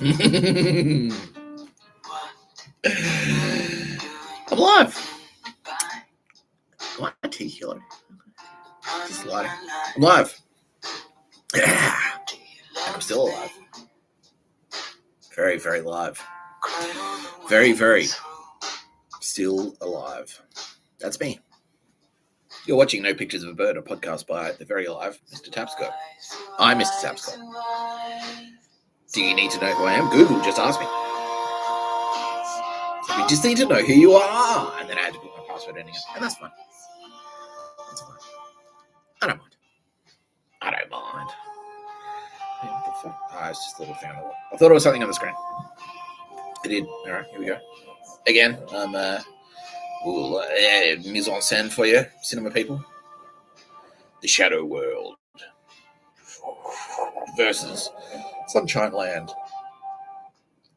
I'm live. Why my teeth yellow? Just lie. I'm live. I'm still alive. Very, very live. Very, very still alive. That's me. You're watching No Pictures of a Bird, a podcast by the very alive Mr. Tapscott. I'm Mr. Tapscott. Do you need to know who I am? Google just asked me. So we just need to know who you are. And then I had to put my password in again. And that's fine. That's fine. I don't mind. I don't mind. Hey, what the fuck? It's just a little thing on the wall. I thought it was something on the screen. It did. All right, here we go. Again, mise en scène for you, cinema people. The Shadow World versus Sunshine Land.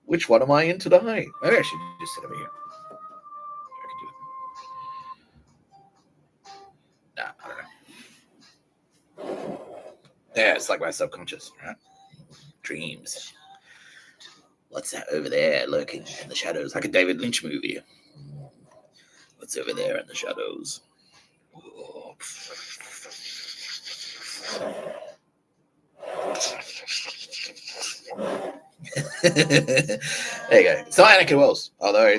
Which one am I in today? Maybe I should just sit over here. I can do it. Nah, I don't know. Yeah, it's like my subconscious, right? Dreams. What's that over there lurking in the shadows? Like a David Lynch movie. What's over there in the shadows? Oh. There you go. So Anika Wells, although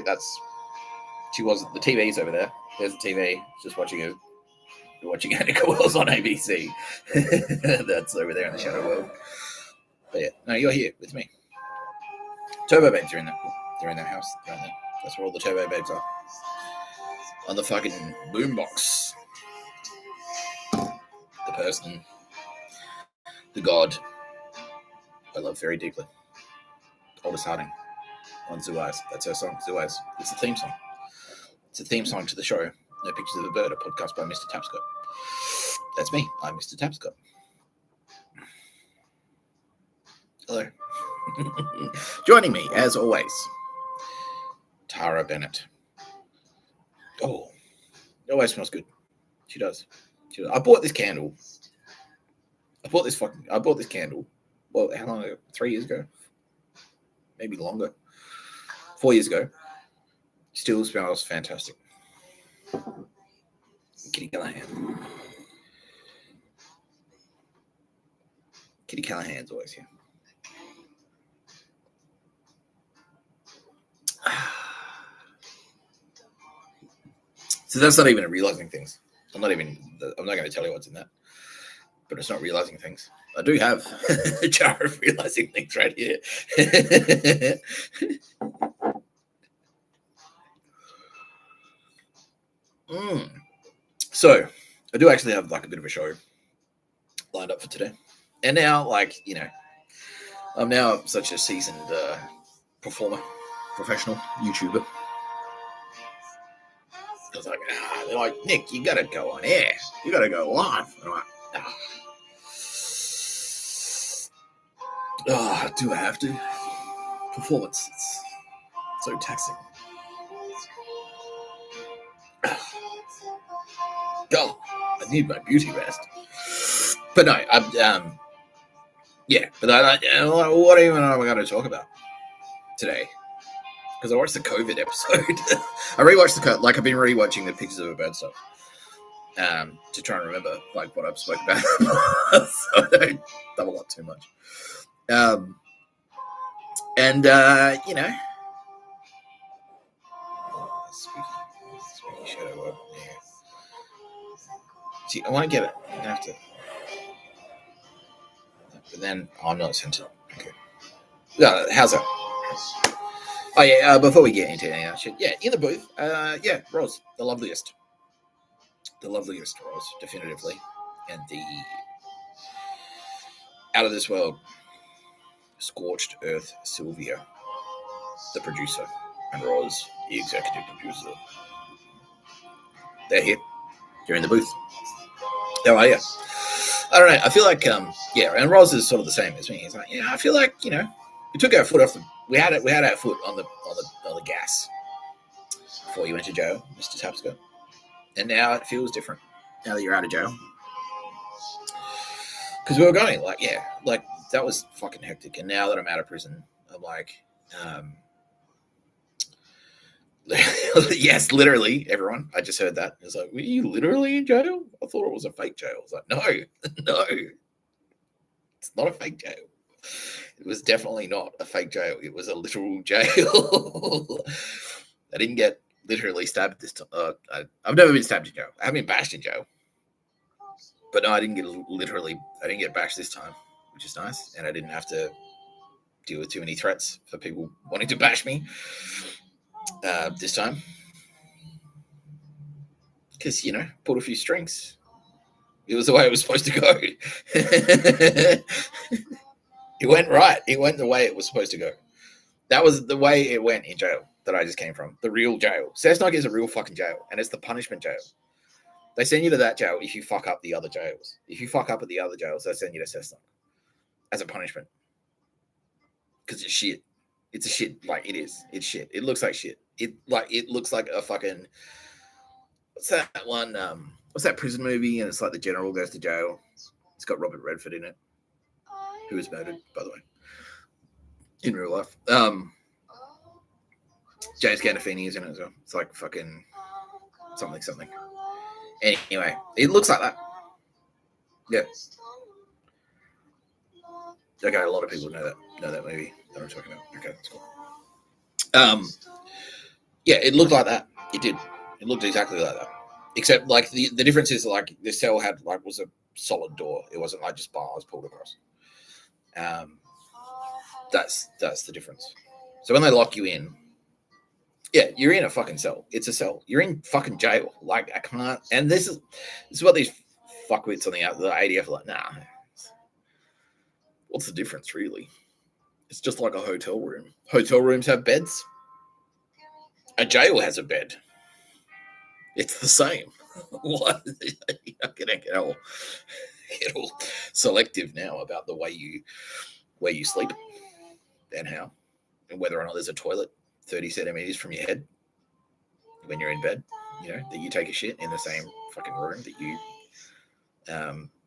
she wasn't. The TV's over there. There's the TV. Just watching Anika Wells on ABC. That's over there in the Shadow World. But yeah, no, you're here with me. Turbo Babes are in that. They're in that house. They're in there. That's where all the Turbo Babes are. On the fucking boombox. The person, the god, I love very deeply. Oldest Harding on Zoo Eyes. That's her song, Zoo Eyes. It's a theme song. It's a theme song to the show. No Pictures of a Bird, a podcast by Mr. Tapscott. That's me. I'm Mr. Tapscott. Hello. Joining me, as always, Tara Bennett. Oh, it always smells good. She does. I bought this candle. I bought this candle. Well, how long ago? 3 years ago? Maybe longer. 4 years ago. Still smells fantastic. Kitty Callahan. Kitty Callahan's always here. So that's not even realizing things. I'm not going to tell you what's in that. But it's not realizing things. I do have a jar of realizing things right here. So I do actually have like a bit of a show lined up for today. And now, I'm now such a seasoned performer, professional YouTuber. I was like, they're like, Nick, you gotta go on air. You gotta go live. And I'm like, do I have to? Performance. It's so taxing. God, I need my beauty rest. But no, what even am I going to talk about today? Because I watched the COVID episode. I rewatched I've been rewatching the Pictures of a Bird stuff to try and remember like what I've spoken about, so I don't double up too much. Spooky shadow work. Yeah. See, I want to get it. I'm gonna have to. But then I'm not centered. Okay. No, how's that? Oh yeah. Before we get into any of that shit, yeah, in the booth. Roz, the loveliest Roz, definitively, and the out of this world, scorched earth Sylvia, the producer, and Roz, the executive producer. They're here. You're in the booth. How are you? I don't know. I feel like, and Roz is sort of the same as me. He's like, I feel like, we took our foot off we had our foot on the gas before you went to jail, Mr. Tapscott. And now it feels different. Now that you're out of jail. Because we were going, that was fucking hectic. And now that I'm out of prison, I'm like, yes, literally, everyone. I just heard that. It's like, were you literally in jail? I thought it was a fake jail. I was like, no, no, it's not a fake jail. It was definitely not a fake jail. It was a literal jail. I didn't get literally stabbed this time. I've never been stabbed in jail. I haven't been bashed in jail. But no, I didn't get bashed this time, which is nice. And I didn't have to deal with too many threats for people wanting to bash me this time. Because, pulled a few strings. It was the way it was supposed to go. It went right. It went the way it was supposed to go. That was the way it went in jail that I just came from. The real jail. Cessnock is a real fucking jail. And it's the punishment jail. They send you to that jail if you fuck up the other jails. If you fuck up at the other jails, they send you to Cessnock as a punishment. Because it's shit. It's a shit. Like, it is. It's shit. It looks like shit. It looks like a fucking... What's that one? What's that prison movie? And it's like the general goes to jail. It's got Robert Redford in it, who was murdered, by the way, in real life. James Gandolfini is in it as well. It's like fucking something. Anyway, it looks like that. Yeah. Okay, a lot of people know that movie that I'm talking about. Okay, that's cool. Yeah, it looked like that. It did. It looked exactly like that. Except, like, the difference is, like, the cell was a solid door. It wasn't, like, just bars pulled across. That's the difference. So when they lock you in, yeah, you're in a fucking cell. It's a cell. You're in fucking jail. Like, I can't... And this is what these fuckwits on the ADF are like, nah. What's the difference, really? It's just like a hotel room. Hotel rooms have beds. A jail has a bed. It's the same. What? I get all selective now about the way you sleep and how, and whether or not there's a toilet 30 centimeters from your head when you're in bed. That you take a shit in the same fucking room that you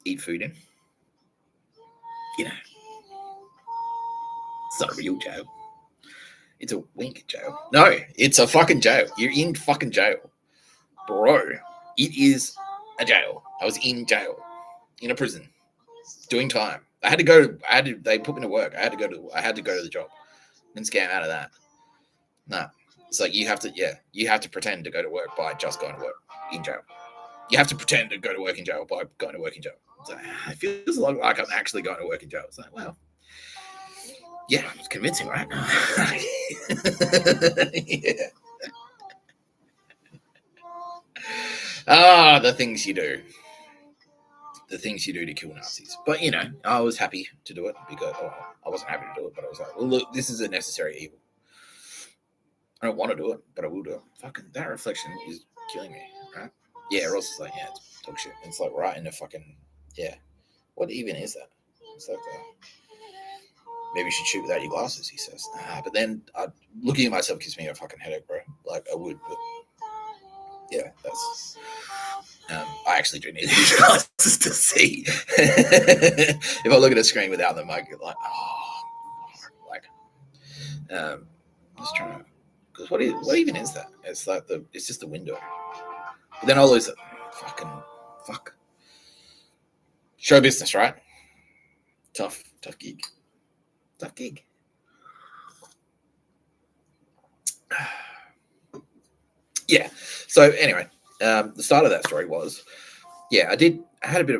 eat food in. It's not a real jail. It's a wink jail. No, it's a fucking jail. You're in fucking jail. Bro, it is a jail. I was in jail, in a prison, doing time. They put me to work. I had to go to the job. Didn't scam out of that. Nah. It's like you have to pretend to go to work by just going to work in jail. You have to pretend to go to work in jail by going to work in jail. It's like, it feels like I'm actually going to work in jail. It's like, well, yeah, it's convincing, right? Yeah. The things you do. The things you do to kill Nazis. But, I was happy to do it because, I wasn't happy to do it, but I was like, well, look, this is a necessary evil. I don't want to do it, but I will do it. Fucking, that reflection is killing me, right? Yeah, Ross is like, yeah, it's dog shit. It's like right in the fucking, yeah. What even is that? It's like, maybe you should shoot without your glasses, he says. But then looking at myself gives me a fucking headache, bro. Like, I would, but yeah, that's... I actually do need these glasses to see. If I look at a screen without them, I get like, just trying to... Because what even is that? It's like it's just the window. But then I'll lose it. Fuck. Show business, right? Tough gig. Yeah. So anyway, the start of that story was, yeah, we had a bit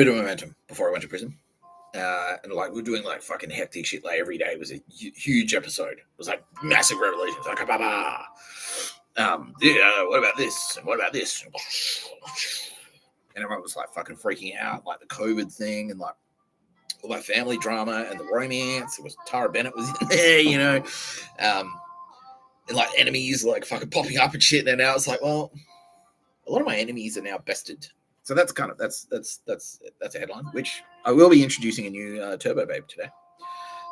of momentum before I went to prison. And like we were doing like fucking hectic shit. Like every day was a huge episode. It was like massive revelations. Like what about this? And what about this? And everyone was like fucking freaking out, like the COVID thing and like all my family drama and the romance. It was Tara Bennett was in there, and like enemies like fucking popping up and shit. And now it's like, well, a lot of my enemies are now bested. So that's kind of that's a headline, which I will be introducing a new Turbo Babe today.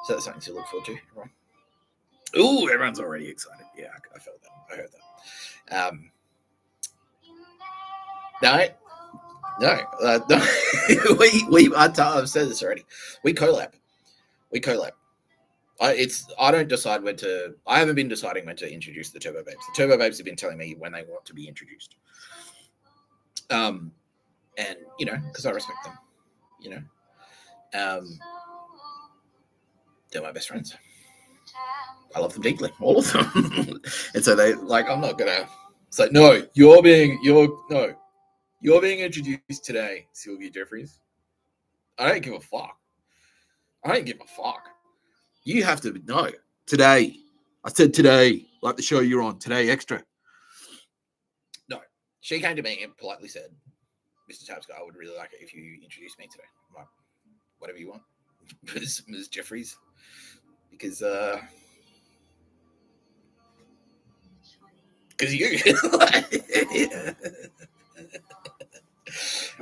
So that's something to look forward to. Everyone. Ooh, everyone's already excited. Yeah, I felt that. I heard that. No. I've said this already. We collab. I don't decide when to. I haven't been deciding when to introduce the Turbo Babes. The Turbo Babes have been telling me when they want to be introduced. And because I respect them, they're my best friends. I love them deeply, all of them. And so they like, I'm not gonna. It's like, no, you're being introduced today, Sylvia Jeffries. I don't give a fuck. You have to know today. I said today, like the show you're on today, extra. No, she came to me and politely said, "Mr. Tapscott, I would really like it if you introduced me today." I'm like, whatever you want, Ms. Jeffries, because you.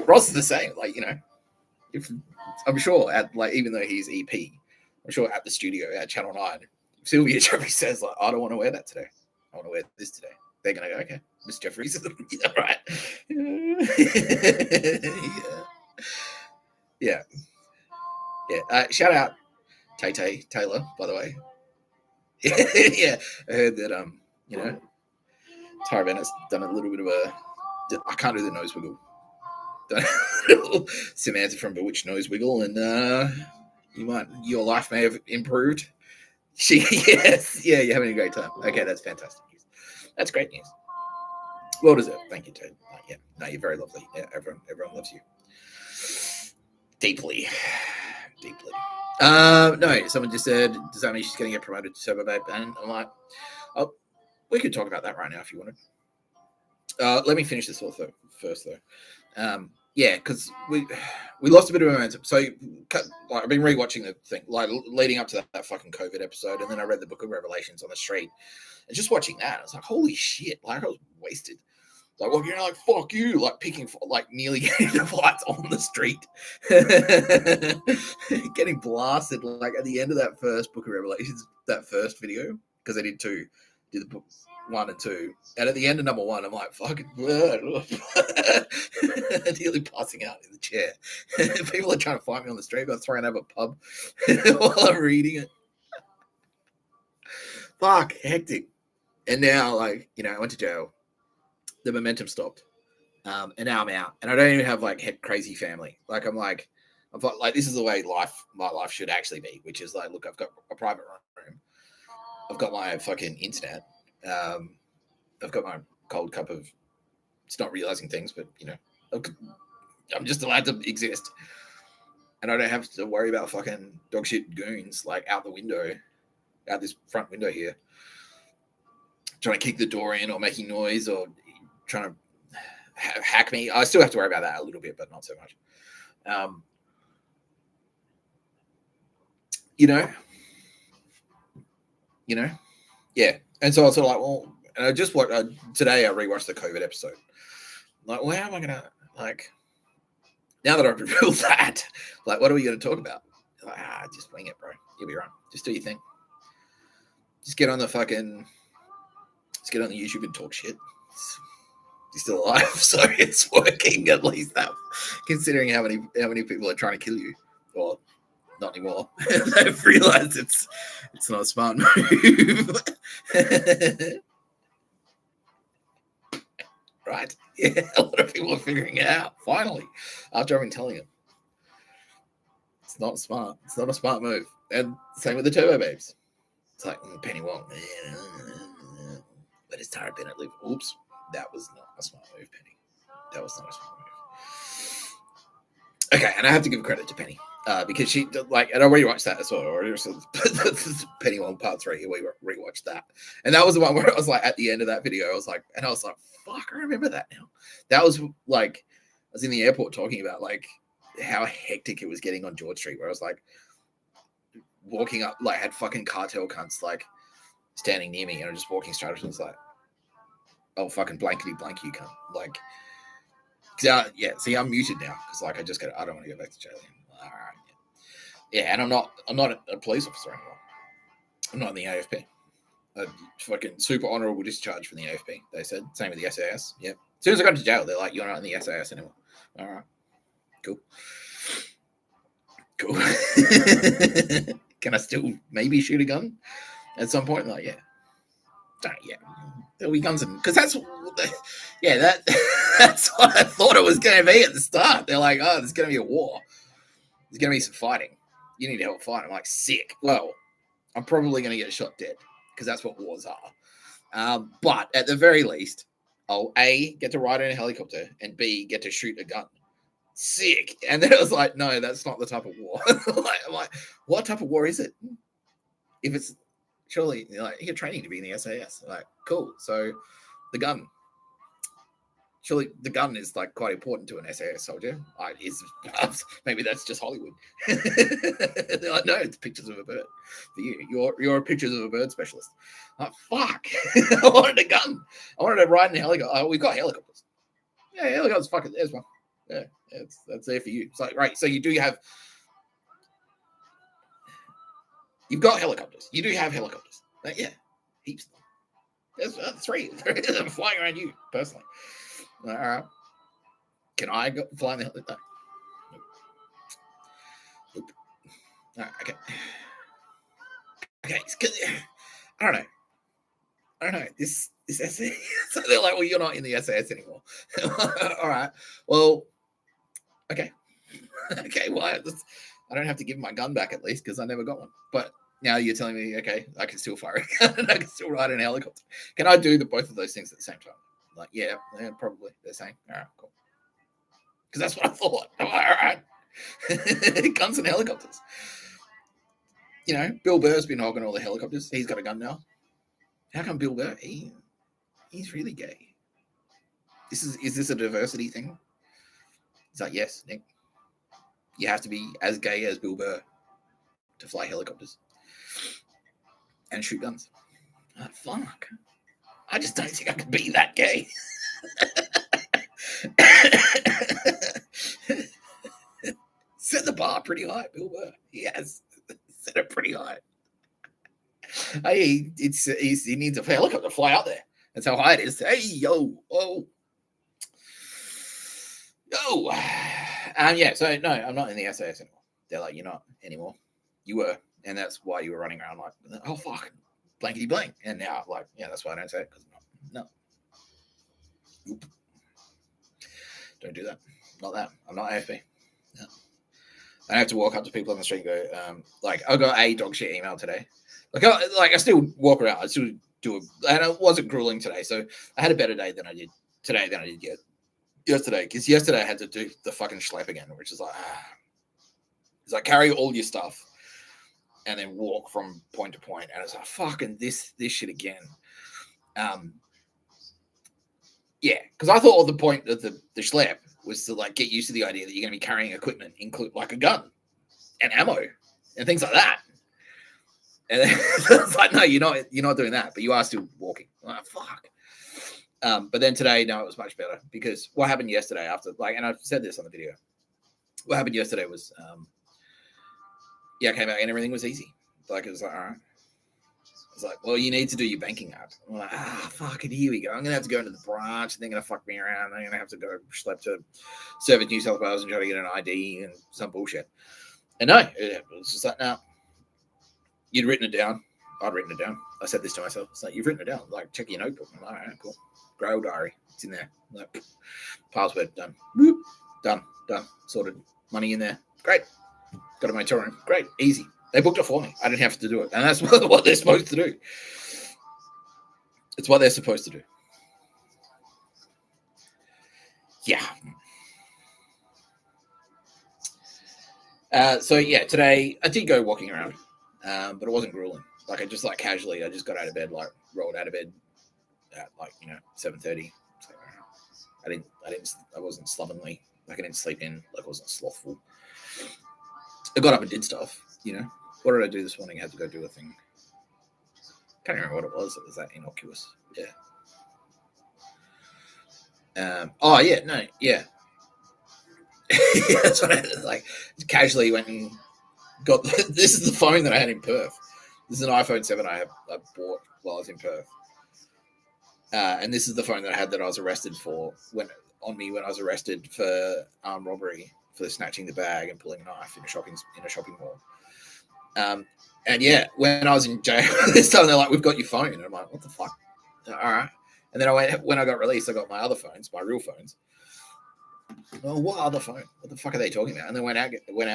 Ross is the same, like if I'm sure at even though he's EP, I'm sure at the studio at Channel 9, if Sylvia Jeffries says like, I don't want to wear that today, I want to wear this today, they're gonna go, okay, Miss Jeffries, right? Yeah. Shout out Tay Taylor, by the way. Yeah, I heard that Tara Bennett's done a little bit of I can't do the nose wiggle. Samantha from Bewitched nose wiggle, and your life may have improved. Yes, yeah, you're having a great time. Okay, that's fantastic news. That's great news. Well deserved. Thank you, Ted. Yeah, no, you're very lovely. Yeah, everyone loves you deeply. No, someone just said, does that mean she's going to get promoted to Turbo Babe? And I'm like, we could talk about that right now if you wanted. Let me finish this all first, though. Yeah, because we lost a bit of momentum. So, I've been rewatching the thing, leading up to that fucking COVID episode, and then I read the Book of Revelations on the street, and just watching that, I was like, holy shit! I was wasted. Fuck you, picking, nearly getting the fights on the street, getting blasted, at the end of that first Book of Revelations, that first video, because I did two, did the book 1 and 2, and at the end of number 1, I'm like, fucking, nearly passing out in the chair. People are trying to fight me on the street. I got thrown out of a pub while I'm reading it. Fuck, hectic. And now, I went to jail. The momentum stopped, and now I'm out, and I don't even have crazy family. This is the way my life should actually be, which is look, I've got a private room, I've got my fucking internet, I've got my cold cup of, it's not realizing things, but I'm just allowed to exist, and I don't have to worry about fucking dog shit goons out the window, out this front window here, trying to kick the door in or making noise or trying to hack me. I still have to worry about that a little bit, but not so much. Yeah. And so I was sort of and I just watched today. I rewatched the COVID episode. How am I gonna now that I've revealed that? What are we gonna talk about? Just wing it, bro. You'll be right. Just do your thing. Just get on the YouTube and talk shit. You're still alive, so it's working at least that. Considering how many people are trying to kill you, or not anymore. They've realized it's not a smart move. Right? Yeah, a lot of people are figuring it out finally after I've been telling them. It's not smart. It's not a smart move. And same with the Turbo Babes. It's Penny Wong. Let his Tara Bennett live. Oops. That was not a smart move, Penny. That was not a smart move. Okay, and I have to give credit to Penny because she and I rewatched that as well. Penny Wong Part 3. We rewatched that, and that was the one where I was at the end of that video, I was like, fuck, I remember that now. That was I was in the airport talking about how hectic it was getting on George Street, where I was walking up, had fucking cartel cunts standing near me, and I'm just walking straight up, and was oh, fucking blankety blank, you cunt. Yeah, see, I'm muted now because I just I don't want to go back to jail. All right. Yeah, and I'm not a police officer anymore. I'm not in the AFP. A fucking super honorable discharge from the AFP, they said. Same with the SAS. Yep. As soon as I got to jail, they're you're not in the SAS anymore. All right. Cool. Can I still maybe shoot a gun at some point? Like, yeah. There'll be guns in, because that's that's what I thought it was going to be at the start. They're like, oh, there's going to be a war. There's going to be some fighting. You need help fight. I'm like, sick. Well, I'm probably going to get shot dead because that's what wars are. But at the very least, I'll A, get to ride in a helicopter, and B, get to shoot a gun. Sick. And then it was like, no, that's not the type of war. I'm like, what type of war is it? If it's surely, you're training to be in the SAS. Like, cool. So the gun. Surely the gun is like quite important to an SAS soldier. Maybe that's just Hollywood. They're like, no, it's pictures of a bird. For you, you're pictures of a bird specialist. Like, fuck. I wanted a gun. I wanted to ride in a helicopter. Oh, we've got helicopters. Yeah, helicopters. Fuck it. There's one. Yeah, that's there for you. It's like, right. So you do have. You've got helicopters. You do have helicopters. Like, yeah, heaps. There's 3. I'm flying around you personally. All right. Can I go fly in the helicopter? Nope. All right, okay. I don't know. This SAS. So they're like, well, you're not in the SAS anymore. All right. Well, okay. Okay. Well, I don't have to give my gun back at least because I never got one. But now you're telling me, okay, I can still fire a gun and I can still ride in a helicopter. Can I do both of those things at the same time? Like, yeah, probably. They're saying, all right, cool. Because that's what I thought. I'm like, all right. Guns and helicopters. Bill Burr's been hogging all the helicopters. He's got a gun now. How come Bill Burr? He's really gay. Is this a diversity thing? He's like, yes, Nick. You have to be as gay as Bill Burr to fly helicopters and shoot guns. Like, fuck. I just don't think I could be that gay. Set the bar pretty high, Bill Burr. He has set it pretty high. Hey, he needs a helicopter to fly out there. That's how high it is. Hey, yo. Yeah, so no, I'm not in the SAS anymore. They're like, you're not anymore. You were. And that's why you were running around like, oh, fuck. Blankety blank. And now, like, yeah, that's why I don't say it. Because no. Oop. Don't do that. Not that. I'm not AFB. No. I have to walk up to people on the street and go, I got a dog shit email today. I still walk around. I still do it. And it wasn't grueling today. So I had a better day than I did today than I did yesterday. Because yesterday I had to do the fucking schlep again, which is like, it's like carry all your stuff and then walk from point to point. And it's like, fucking this shit again. Yeah, because I thought the point of the schlep was to like get used to the idea that you're going to be carrying equipment, include like a gun and ammo and things like that. And it's like, no, you're not doing that, but you are still walking. I'm like, fuck. But then today, no, it was much better because what happened yesterday after, and I've said this on the video. What happened yesterday was, I came out and everything was easy. It was like, all right. It's like, well, you need to do your banking app. I'm like, fuck it, here we go. I'm going to have to go into the branch, and they're going to fuck me around. I'm going to have to go schlep to Service New South Wales and try to get an ID and some bullshit. And no, it was just like, no. You'd written it down. I'd written it down. I said this to myself. It's like, you've written it down. Like, check your notebook. I'm like, all right, cool. Grail diary. It's in there. Like, password, done. Whoop. Done. Sorted. Money in there. Great. Got a motel room. Great. Easy. They booked it for me. I didn't have to do it. And that's what they're supposed to do. It's what they're supposed to do. Yeah. Today I did go walking around, but it wasn't grueling. I just casually, I just got out of bed, rolled out of bed at 7:30. I wasn't slovenly. I didn't sleep in. I wasn't slothful. I got up and did stuff, What did I do this morning? I had to go do a thing. Can't remember what it was. It was that innocuous. Yeah. Yeah. That's what I did. Casually went and got. This is the phone that I had in Perth. This is an iPhone 7 I bought while I was in Perth. And this is the phone that I had that I was arrested for when I was arrested for armed robbery for snatching the bag and pulling a knife in a shopping mall. And yeah, when I was in jail this time, they're like, "We've got your phone," and I'm like, "What the fuck?" All right. And then when I got released, I got my other phones, my real phones. Oh, what other phone? What the fuck are they talking about? And then went out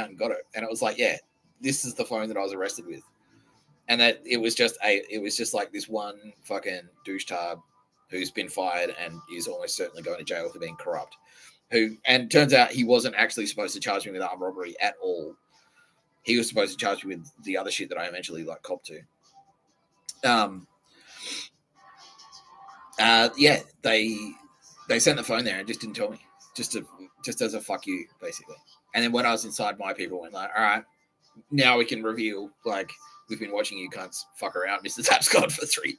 and got it, and it was like, yeah, this is the phone that I was arrested with, and that it was just like this one fucking douche tub who's been fired and is almost certainly going to jail for being corrupt. And turns out he wasn't actually supposed to charge me with armed robbery at all. He was supposed to charge me with the other shit that I eventually copped to. Yeah, they sent the phone there and just didn't tell me, just as a fuck you, basically. And then when I was inside, my people went like, "All right, now we can reveal, like, we've been watching you cunts fuck around, Mr. Tapscott,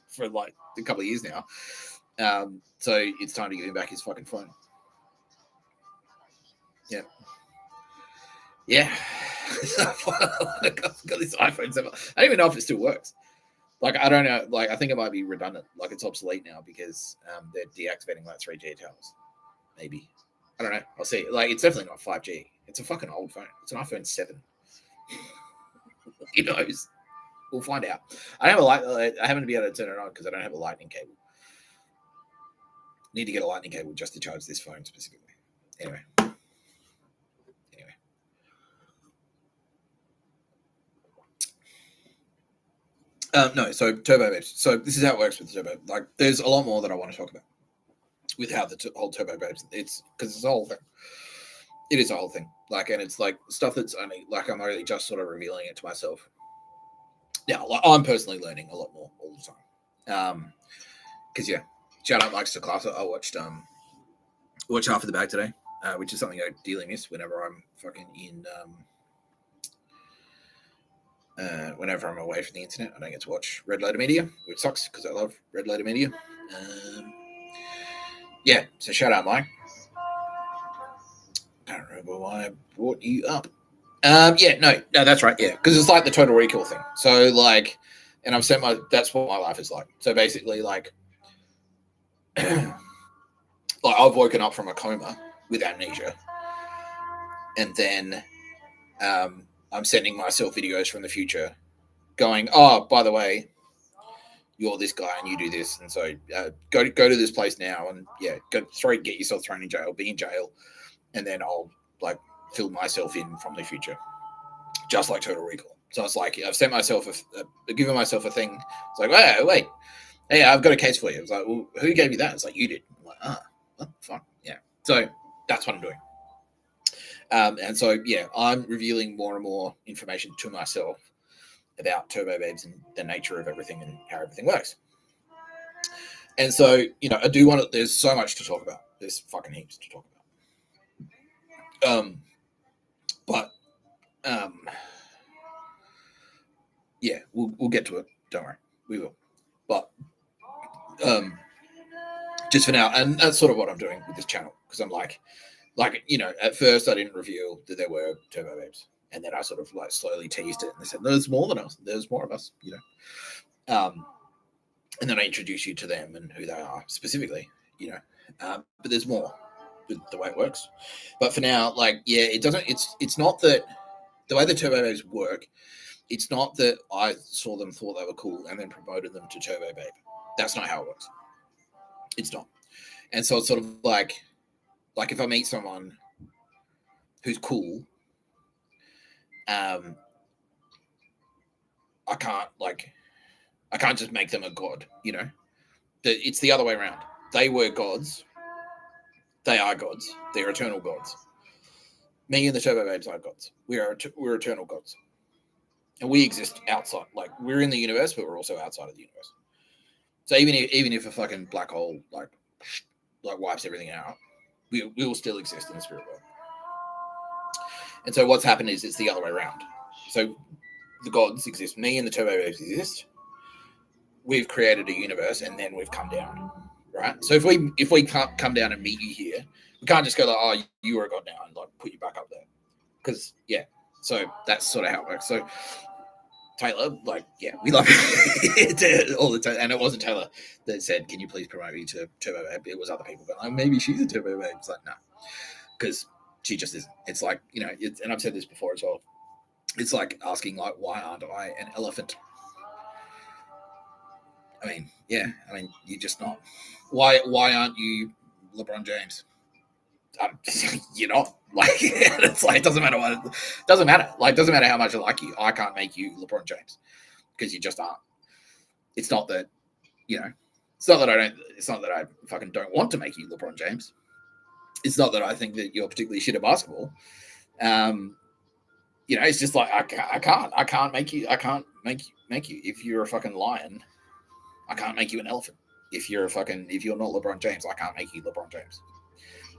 for like a couple of years now. So it's time to give him back his fucking phone." Yeah. Yeah. I got this iPhone 7. I don't even know if it still works. Like, I don't know. Like, I think it might be redundant. Like, it's obsolete now because they're deactivating like 3G towers. Maybe. I don't know. I'll see. Like, it's definitely not 5G. It's a fucking old phone. It's an iPhone 7. Who knows? We'll find out. I haven't been able to turn it on because I don't have a lightning cable. Need to get a lightning cable just to charge this phone specifically. Anyway. No, so Turbo Babes. So this is how it works with Turbo. Like, there's a lot more that I want to talk about with how the whole Turbo Babes. It's because it's a whole thing. It is a whole thing. Like, and it's like stuff that's only like I'm only just sort of revealing it to myself. Yeah, like, I'm personally learning a lot more all the time. Because yeah, shout out Mike's to class. I watched Half of the Bag today, which is something I dearly miss whenever I'm fucking in. Whenever I'm away from the internet, I don't get to watch Red Letter Media, which sucks because I love Red Letter Media. Yeah, so shout out, Mike. Don't remember why I brought you up. Yeah, no, that's right. Yeah, because it's like the Total Recall thing. So like, and that's what my life is like. So basically, like, like I've woken up from a coma with amnesia, and then I'm sending myself videos from the future, going, "Oh, by the way, you're this guy and you do this, and so go to this place now, and yeah, get yourself thrown in jail, be in jail, and then I'll like fill myself in from the future, just like Total Recall." So it's like I've sent myself given myself a thing. It's like, wait, hey, I've got a case for you. It's like, well, who gave you that? It's like, you did. I'm like, what the fuck? Yeah. So that's what I'm doing. And so yeah, I'm revealing more and more information to myself about Turbo Babes and the nature of everything and how everything works. And so, I do want to, there's so much to talk about. There's fucking heaps to talk about. But yeah, we'll get to it. Don't worry. We will. But just for now, and that's sort of what I'm doing with this channel, because I'm like, at first I didn't reveal that there were Turbo Babes. And then I sort of like slowly teased it and they said, there's more than us. There's more of us, and then I introduce you to them and who they are specifically, but there's more with the way it works. But for now, like, yeah, it's not that the way the Turbo Babes work, it's not that I saw them, thought they were cool, and then promoted them to Turbo Babe. That's not how it works. It's not. And so it's sort of like if I meet someone who's cool, I can't just make them a god, It's the other way around. They were gods. They are gods. They're eternal gods. Me and the Turbo Babes are gods. We're eternal gods. And we exist outside. Like, we're in the universe, but we're also outside of the universe. So even if a fucking black hole like wipes everything out, we will still exist in the spirit world. And so what's happened is it's the other way around. So the gods exist. Me and the Turbo Babes exist. We've created a universe, and then we've come down, right? So if we can't come down and meet you here, we can't just go like, oh, you are a god now, and like put you back up there, because yeah. So that's sort of how it works. So Taylor, like, yeah, we love it all the time, and it wasn't Taylor that said, "Can you please promote me to Turbo Babe?" It was other people, but like, maybe she's a Turbo Babe. It's like, no, because she just isn't. It's like, and I've said this before as well. It's like asking, like, why aren't I an elephant? I mean, you're just not. Why aren't you LeBron James? You're not. Like, it's like, it doesn't matter what. It doesn't matter. Like, it doesn't matter how much I like you. I can't make you LeBron James because you just aren't. It's not that, it's not that I don't. It's not that I fucking don't want to make you LeBron James. It's not that I think that you're particularly shit at basketball. It's just like I can't make you. I can't make you. If you're a fucking lion, I can't make you an elephant. If you're not LeBron James, I can't make you LeBron James.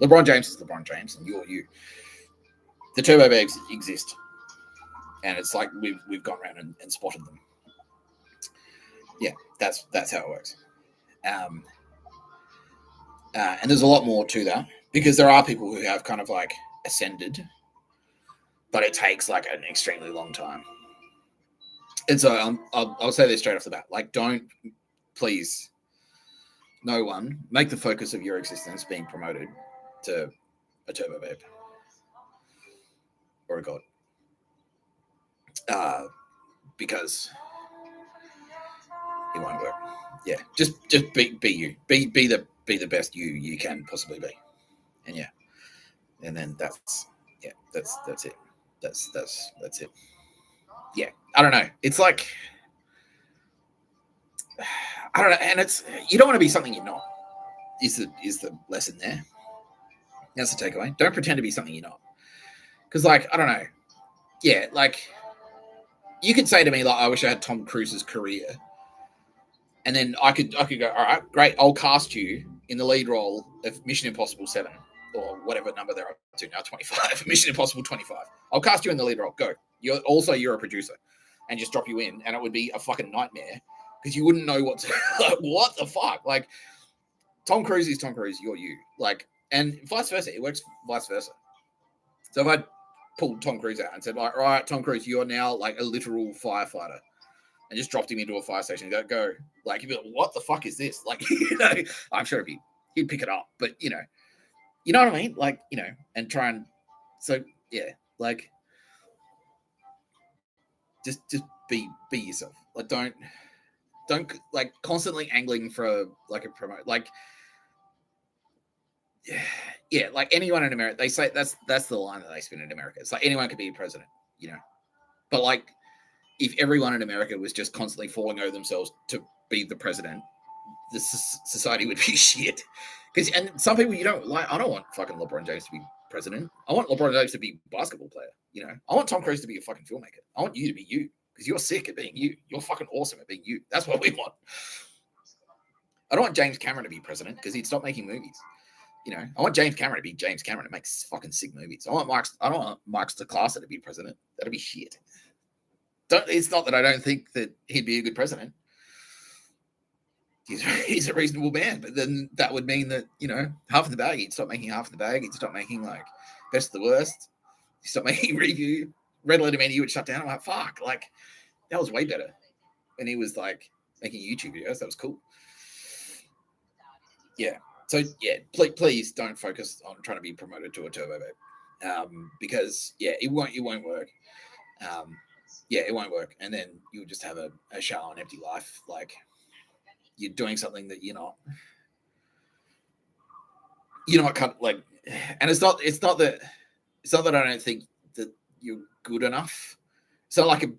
LeBron James is LeBron James, and you're you. The turbo babes exist, and it's like we've gone around and spotted them. Yeah, that's how it works. And there's a lot more to that because there are people who have kind of like ascended, but it takes like an extremely long time. And so I'll say this straight off the bat: like, don't, please, no one make the focus of your existence being promoted to a turbo babe or a god, because it won't work. Yeah, just be you, be the best you can possibly be, and then that's it. That's it. Yeah, I don't know. It's like, I don't know, and it's, you don't want to be something you're not. Is the lesson there? That's the takeaway. Don't pretend to be something you're not. Because, like, I don't know. Yeah, like, you could say to me, like, I wish I had Tom Cruise's career. And then I could go, all right, great, I'll cast you in the lead role of Mission Impossible 7, or whatever number they're up to now, 25. Mission Impossible 25. I'll cast you in the lead role. Go. You're a producer. And just drop you in, and it would be a fucking nightmare because you wouldn't know what to, like, what the fuck? Like, Tom Cruise is Tom Cruise, you're you. Like, and vice versa. It works vice versa. So if I pulled Tom Cruise out and said, like, all right, Tom Cruise, you're now like a literal firefighter, and just dropped him into a fire station and go, like, he'd be like, what the fuck is this? Like, I'm sure he'd pick it up, but you know what I mean? Like, and try and, so yeah, like, just be yourself. Like, don't like constantly angling for like a promote. Like, yeah, like anyone in America, they say that's the line that they spin in America. It's like anyone could be a president, but like, if everyone in America was just constantly falling over themselves to be the president, the society would be shit. And some people, you don't like. I don't want fucking LeBron James to be president. I want LeBron James to be a basketball player. I want Tom Cruise to be a fucking filmmaker. I want you to be you because you're sick at being you. You're fucking awesome at being you. That's what we want. I don't want James Cameron to be president because he'd stop making movies. I want James Cameron to be James Cameron and make fucking sick movies. I don't want Mark Staklasser to be president. That'd be shit. It's not that I don't think that he'd be a good president. He's a reasonable man, but then that would mean that, half of the bag, he'd stop making half of the bag. He'd stop making like best of the worst. He'd stop making review. Red Letter Menu would shut down. I'm like, fuck, like, that was way better. And he was like making YouTube videos. That was cool. Yeah. So yeah, please don't focus on trying to be promoted to a turbo babe, because it won't work. It won't work, and then you'll just have a shallow and empty life. Like, you're doing something that you're not like, and it's not that I don't think that you're good enough. It's not like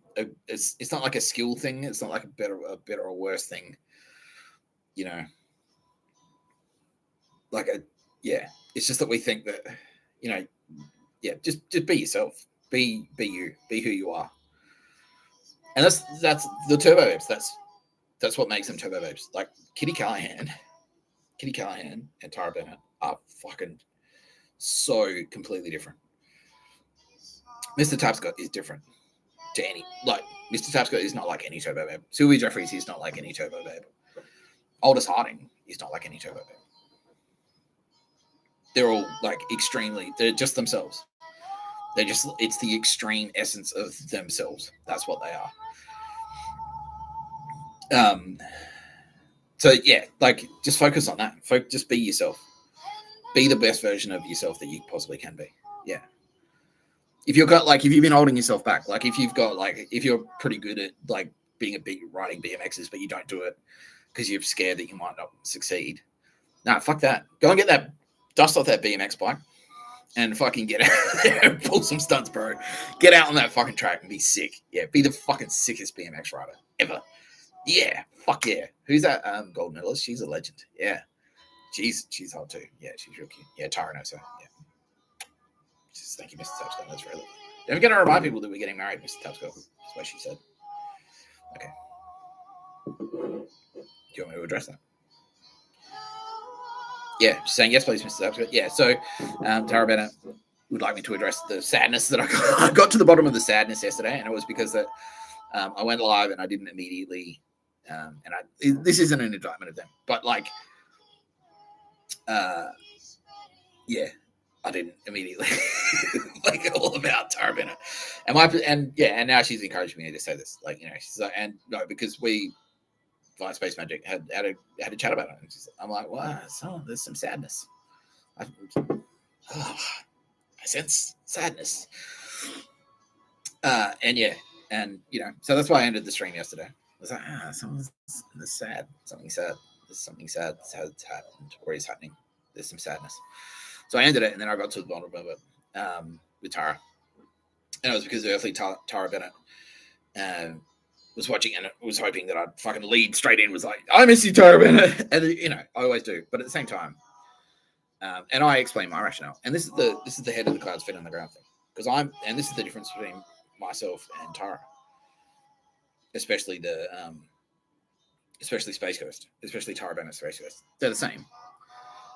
it's not like a skill thing. It's not like a better or worse thing. It's just that we think that, just be yourself, be you, be who you are, and that's the turbo babes. That's what makes them turbo babes. Like Kitty Callahan and Tara Bennett are fucking so completely different. Mr. Tapscott is different to any, like, Mr. Tapscott is not like any turbo babe. Sylvia Jeffries is not like any turbo babe. Aldous Harding is not like any turbo babe. They're all like they're just themselves. It's the extreme essence of themselves. That's what they are. So yeah, like, just focus on that. Just be yourself. Be the best version of yourself that you possibly can be. Yeah. if you've been holding yourself back, like if you're pretty good at like riding BMXs, but you don't do it because you're scared that you might not succeed. Nah, fuck that. Go and get that dust off that BMX bike and fucking get out there and pull some stunts, bro. Get out on that fucking track and be sick. Yeah, be the fucking sickest BMX rider ever. Yeah, fuck yeah. Who's that gold medalist? She's a legend. Yeah. She's hot too. Yeah, she's real cute. Yeah, Tara knows her. Yeah. Just thank you, Mr. Tapscott. That's really. Then we're going to remind people that we're getting married, Mr. Tapscott. That's what she said. Okay. Do you want me to address that? Yeah, just saying yes, please, Mr. Tapscott. Yeah, so Tara Bennett would like me to address the sadness that I got to the bottom of the sadness yesterday, and it was because that I went live and I didn't immediately, this isn't an indictment of them, but like, yeah, I didn't immediately make it all about Tara Bennett, and now she's encouraging me to say this, like, you know, she's like, and no, because we via Space Magic had a chat about it, and I'm like, well, there's some sadness. I sense sadness, and yeah, and you know, so that's why I ended the stream yesterday. I was like, something's sad, something sad. There's something sad has happened or is happening. There's some sadness. So I ended it, and then I got to the bottom of it with Tara. And it was because earthly Tara Bennett was watching and was hoping that I'd fucking lead straight in, was like, I miss you, Tara Bennett. And, you know, I always do. But at the same time, and I explain my rationale. And this is the head of the clouds, feet on the ground thing. And this is the difference between myself and Tara. Especially Space Coast, especially Tara Bennett Space Coast. They're the same.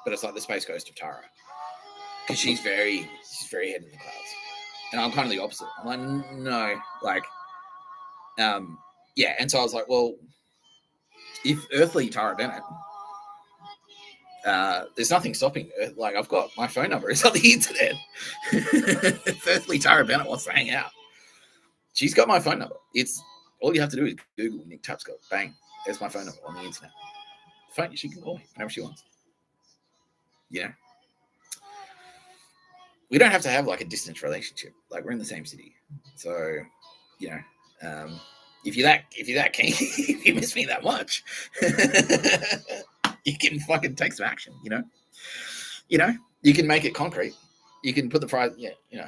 But it's like the Space Coast of Tara. Because she's very head in the clouds. And I'm kind of the opposite. I'm like, no, like, yeah. And so I was like, well, if earthly Tara Bennett, there's nothing stopping her. Like, I've got my phone number. It's on the internet. If earthly Tara Bennett wants to hang out, she's got my phone number. It's all you have to do is Google Nick Tapscott. Bang. There's my phone number on the internet. She can call me whenever she wants. You know? We don't have to have like a distance relationship. Like, we're in the same city. So, you know, if you're that keen, if you miss me that much, you can fucking take some action, you know? You know, you can make it concrete. You can put the fries, yeah, you know.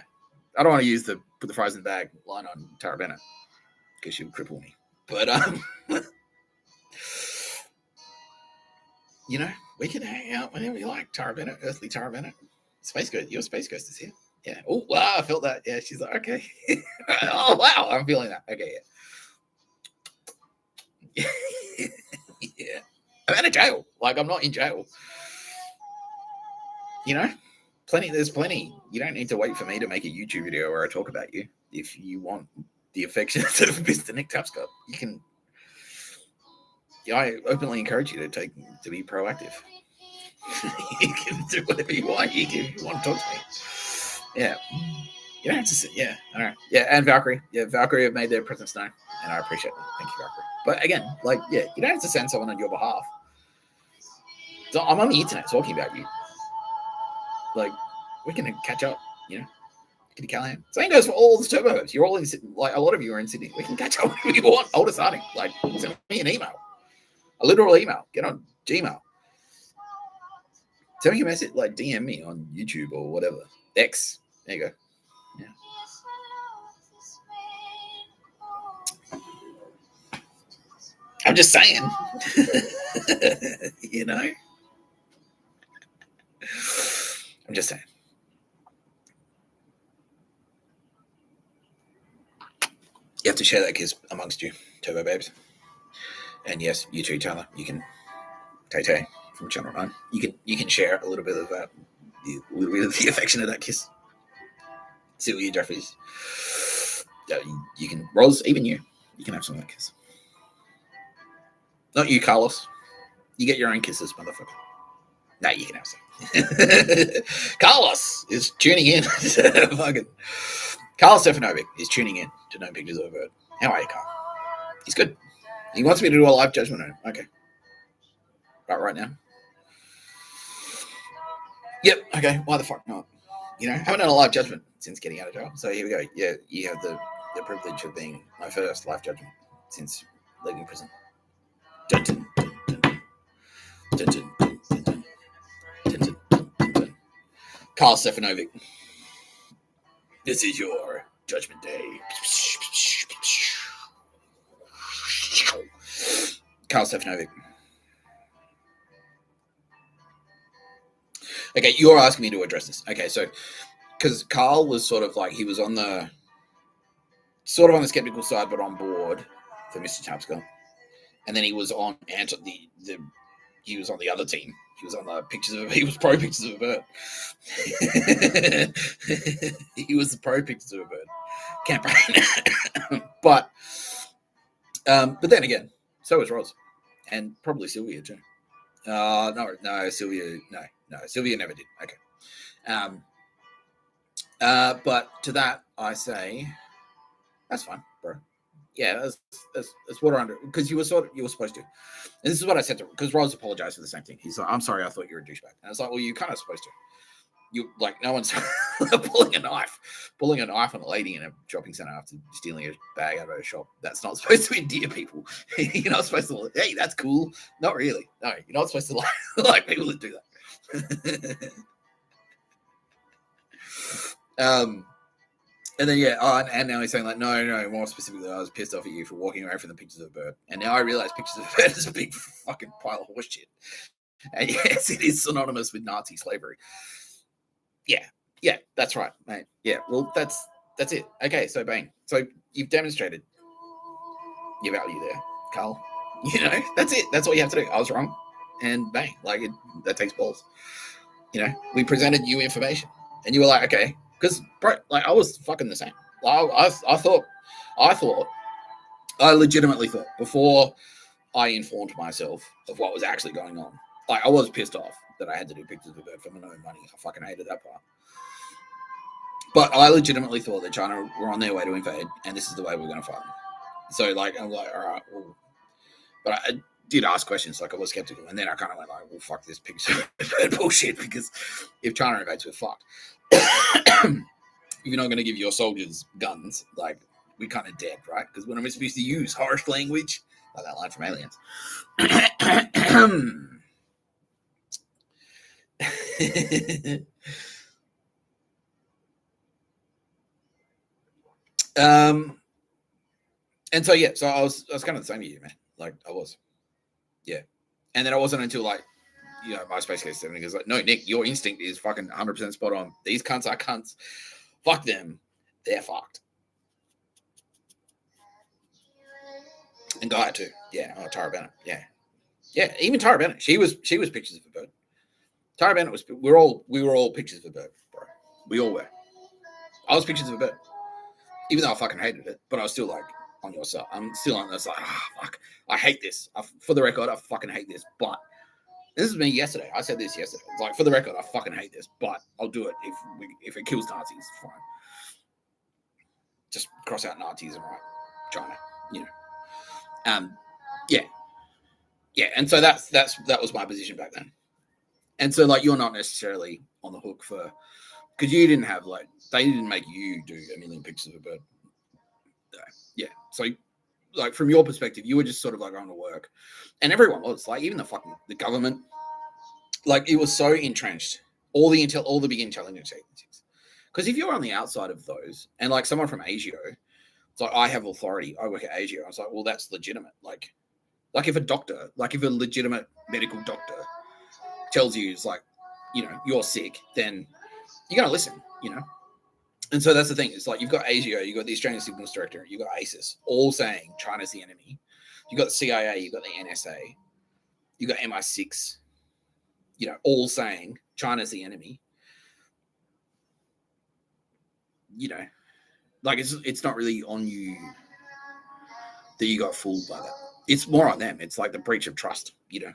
I don't want to use the put the fries in the bag line on Tara Bennett because she'll cripple me. But you know, we can hang out whenever you like, Tara Bennett, earthly Tara Bennett. Space Ghost, your Space Ghost is here. Yeah. Oh, wow, I felt that. Yeah, she's like, okay. Oh, wow, I'm feeling that. Okay, yeah. Yeah. I'm out of jail. Like, I'm not in jail. You know, there's plenty. You don't need to wait for me to make a YouTube video where I talk about you. If you want the affections of Mr. Nick Tapscott, you can. I openly encourage you to be proactive. You can do whatever you want. You want to talk to me. Yeah. You don't have to sit. Yeah. All right. Yeah. And Valkyrie. Yeah. Valkyrie have made their presence known. And I appreciate that. Thank you, Valkyrie. But again, like, yeah, you don't have to send someone on your behalf. So I'm on the internet talking about you. Like, we can catch up, you know. Kitty Callahan. Same goes for all the turbo herbs. You're all in Sydney. Like, a lot of you are in Sydney. We can catch up whenever you want. Hold us starting. Like, send me an email. A literal email. Get on Gmail. Send me a message, like DM me on YouTube or whatever. X. There you go. Yeah. I'm just saying. You know? I'm just saying. You have to share that kiss amongst you, Turbo Babes. And yes, you too, Tyler. You can Tay from Channel 9. You can share a little bit of that, a little bit of the affection of that kiss. See what your Jeff is. You can, Roz, even you can have some of that kiss. Not you, Carlos. You get your own kisses, motherfucker. No, you can have some. Carlos is tuning in. Fucking Carlos Stefanovic is tuning in to No Pictures of a Bird. How are you, Carl? He's good. He wants me to do a live judgment on him. Okay. Right now. Yep. Okay. Why the fuck not? You know, haven't done a live judgment since getting out of jail. So here we go. Yeah, you have the privilege of being my first life judgment since leaving prison. Dun, dun, dun, dun, dun. Dun, dun, dun, dun, dun. Dun, dun, dun, dun, dun. Carl Stefanovic. This is your judgment day. Carl Stefanovic. Okay, you're asking me to address this. Okay, so because Carl was sort of like he was on the skeptical side, but on board for Mr. Tapscott, and then he was on he was on the other team. He was on the he was pro pictures of a bird. He was the pro pictures of a bird campaign. But then again, so was Roz, and probably Sylvia too. No, Sylvia, no, Sylvia never did. Okay. But to that I say, that's fine, bro. Yeah, that's water under, because you were supposed to. And this is what I said to, because Roz apologized for the same thing. He's like, I'm sorry, I thought you were a douchebag. And I was like, well, you kind of supposed to. You like, no one's pulling a knife on a lady in a shopping center after stealing a bag out of a shop. That's not supposed to endear people. You're not supposed to, hey, that's cool. Not really. No, you're not supposed to like people that do that. And then and now he's saying like, no, more specifically, I was pissed off at you for walking away from the pictures of a bird. And now I realize pictures of a bird is a big fucking pile of horse shit. And yes, it is synonymous with Nazi slavery. Yeah, that's right, mate. Yeah, well, that's it. Okay, so bang. So you've demonstrated your value there, Carl. You know, that's it. That's all you have to do. I was wrong, and bang, like that takes balls. You know, we presented you information, and you were like, okay, because bro, like I was fucking the same. I legitimately thought before I informed myself of what was actually going on. Like I was pissed off that I had to do pictures of a bird for my own money. I fucking hated that part. But I legitimately thought that China were on their way to invade, and this is the way we're going to fight them. So, like, I'm like, all right, well, but I did ask questions, like I was skeptical, and then I kind of went like, well, fuck this picture bullshit, because if China invades, we're fucked. If you're not going to give your soldiers guns, like, we're kind of dead, right? Because when am I supposed to use harsh language? Like that line from Aliens. And so so I was kind of the same as you, man. Like I was, yeah. And then it wasn't until like, you know, my space case 7 goes like, no, Nick, your instinct is fucking 100% spot on. These cunts are cunts. Fuck them. They're fucked. And Gaia too. Yeah. Oh, Tara Bennett. Yeah. Yeah. Even Tara Bennett. She was pictures of a bird. Tara Bennett was. We were all pictures of a bird, bro. We all were. I was pictures of a bird. Even though I fucking hated it, but I was still like on your side. I'm still on this like, fuck, I hate this. For the record, I fucking hate this. But this is me yesterday. I said this yesterday. It's like, for the record, I fucking hate this, but I'll do it if it kills Nazis. Fine. Just cross out Nazis and write China. You know. Yeah. And so that was my position back then. And so like, you're not necessarily on the hook for, because you didn't have like, they didn't make you do a million pictures of a bird. Yeah. So like from your perspective, you were just sort of like going to work, and everyone was like, even the government, like it was so entrenched, all the big intelligence agencies. Because if you're on the outside of those, and like someone from Asia, it's like, I have authority, I work at Asia. I was like, well, that's legitimate. Like if a legitimate medical doctor tells you, it's like, you know, you're sick, then you're going to listen, you know? And so that's the thing. It's like, you've got ASIO, you've got the Australian Signals Director, you've got ACIS, all saying China's the enemy. You've got the CIA, you've got the NSA, you've got MI6, you know, all saying China's the enemy. You know, like it's not really on you that you got fooled by that. It's more on them. It's like the breach of trust, you know?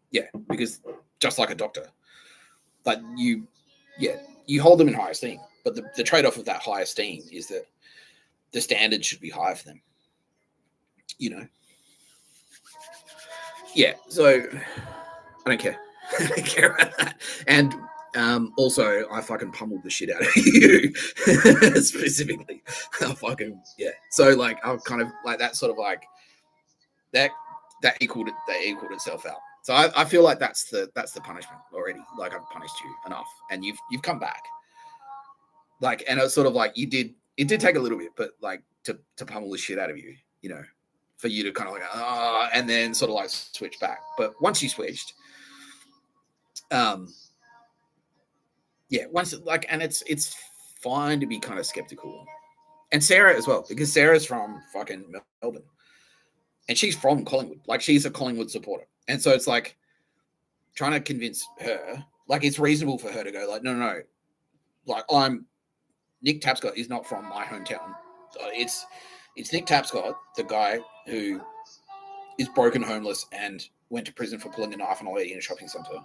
Yeah, because just like a doctor, like you hold them in high esteem. But the trade-off of that high esteem is that the standards should be higher for them. You know? Yeah, so I don't care. I don't care about that. And Also, I fucking pummeled the shit out of you specifically. Yeah. So like, I'm kind of like that sort of like that equaled itself out. So I feel like that's the punishment already. Like I've punished you enough, and you've come back. Like, and it's sort of like it did take a little bit, but like to pummel the shit out of you, for you to kind of like and then sort of like switch back. But once you switched, once like, and it's fine to be kind of skeptical, and Sarah as well, because Sarah's from fucking Melbourne, and she's from Collingwood. Like she's a Collingwood supporter, and so it's like trying to convince her, like it's reasonable for her to go like, no, like Nick Tapscott is not from my hometown. It's Nick Tapscott, the guy who is broken, homeless, and went to prison for pulling a knife on a lady in a shopping centre,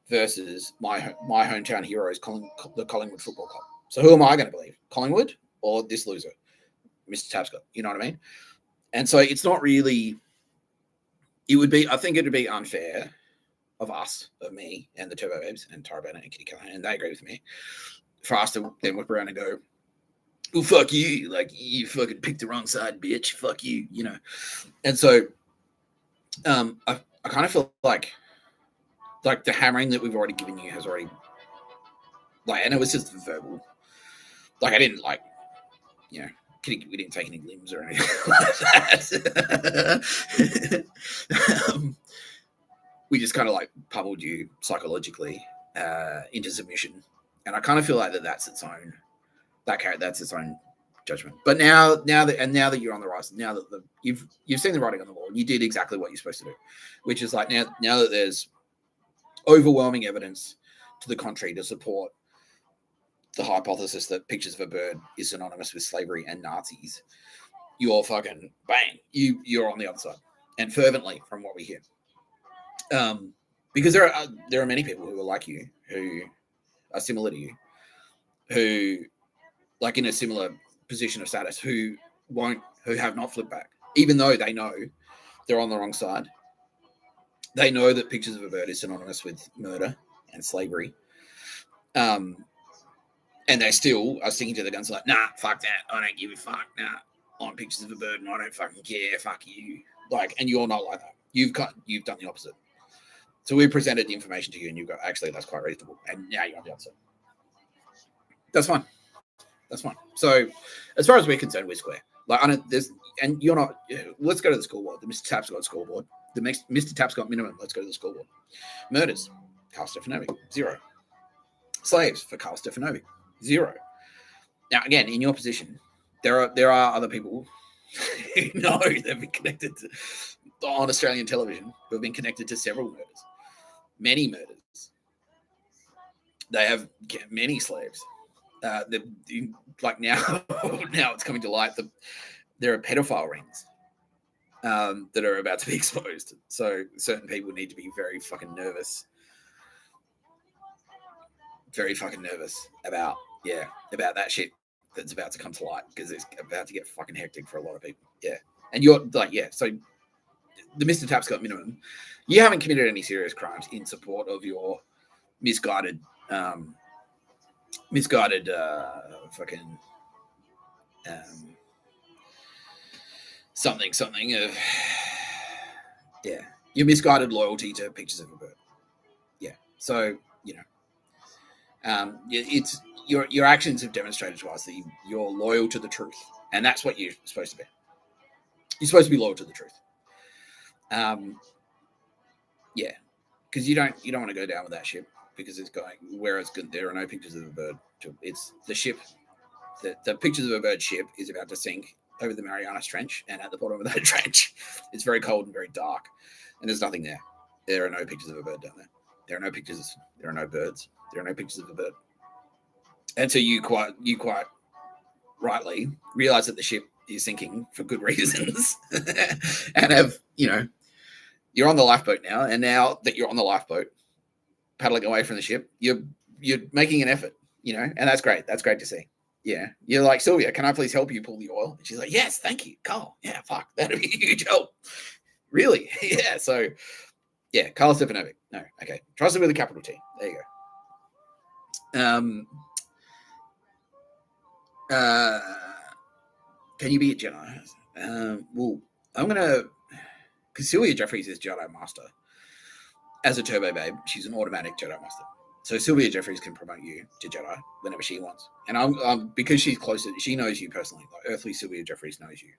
versus my hometown hero is the Collingwood Football Club. So who am I going to believe? Collingwood or this loser, Mr. Tapscott? You know what I mean? And so it's not really. I think it would be unfair of us, of me, and the Turbo Babes, and Tara Bennett and Kitty Callahan, and they agree with me, for us to then whip around and go, well, fuck you, like you fucking picked the wrong side, bitch, fuck you, And so I kind of feel like the hammering that we've already given you has already, like, and it was just verbal. Like I didn't like, we didn't take any limbs or anything like that. We just kind of like pummeled you psychologically into submission, and I kind of feel like that's its own judgment. But now that you're on the rise, now that you've seen the writing on the wall, you did exactly what you're supposed to do, which is like now that there's overwhelming evidence to the contrary to support the hypothesis that pictures of a bird is synonymous with slavery and Nazis, you're fucking bang, you're on the other side, and fervently from what we hear. Because there are many people who are like you, who are similar to you, who like in a similar position of status, who have not flipped back, even though they know they're on the wrong side. They know that pictures of a bird is synonymous with murder and slavery. And they still are sticking to the guns like, nah, fuck that. I don't give a fuck. Nah, on pictures of a bird and I don't fucking care. Fuck you. Like, and you're not like that. You've done the opposite. So we presented the information to you and you go, actually, that's quite reasonable. And now you're on the other side. That's fine. So as far as we're concerned, we're square. Like, and you're not, let's go to the scoreboard, the Mr. Tapscott scoreboard, the Mr. Tapscott minimum. Let's go to the scoreboard. Murders, Carl Stefanovic, 0. Slaves for Carl Stefanovic, 0. Now, again, in your position, there are other people who know they've been connected on Australian television who have been connected to several murders, many murders. They have many slaves. Like now it's coming to light that there are pedophile rings that are about to be exposed. So certain people need to be very fucking nervous about that shit that's about to come to light, because it's about to get fucking hectic for a lot of people. Yeah. And you're like, so the Mr. Tapscott minimum, you haven't committed any serious crimes in support of your misguided fucking something of your misguided loyalty to pictures of a bird. So it's your actions have demonstrated to us that you're loyal to the truth, and that's what you're supposed to be. You're supposed to be loyal to the truth. Because you don't want to go down with that ship, because it's going where it's good. There are no pictures of a bird. It's the ship. The pictures of a bird ship is about to sink over the Marianas Trench, and at the bottom of that trench, it's very cold and very dark, and there's nothing there. There are no pictures of a bird down there. There are no pictures. There are no birds. There are no pictures of a bird. And so you quite rightly realize that the ship is sinking for good reasons, and have you're on the lifeboat now, and now that you're on the lifeboat, paddling away from the ship, you're making an effort, and that's great. That's great to see. Yeah, you're like, Sylvia, can I please help you pull the oil? And she's like, yes, thank you, Carl. Yeah, fuck, that'd be a huge help. Really? Yeah. So, yeah, Carl Stefanovic. No, okay. Trust it with a capital T. There you go. Can you be a Jedi? Well, I'm gonna, because Sylvia Jeffries is Jedi Master. As a Turbo Babe, she's an automatic Jedi Master. So Sylvia Jeffries can promote you to Jedi whenever she wants. And I'm because she's closer, she knows you personally. Like earthly Sylvia Jeffries knows you.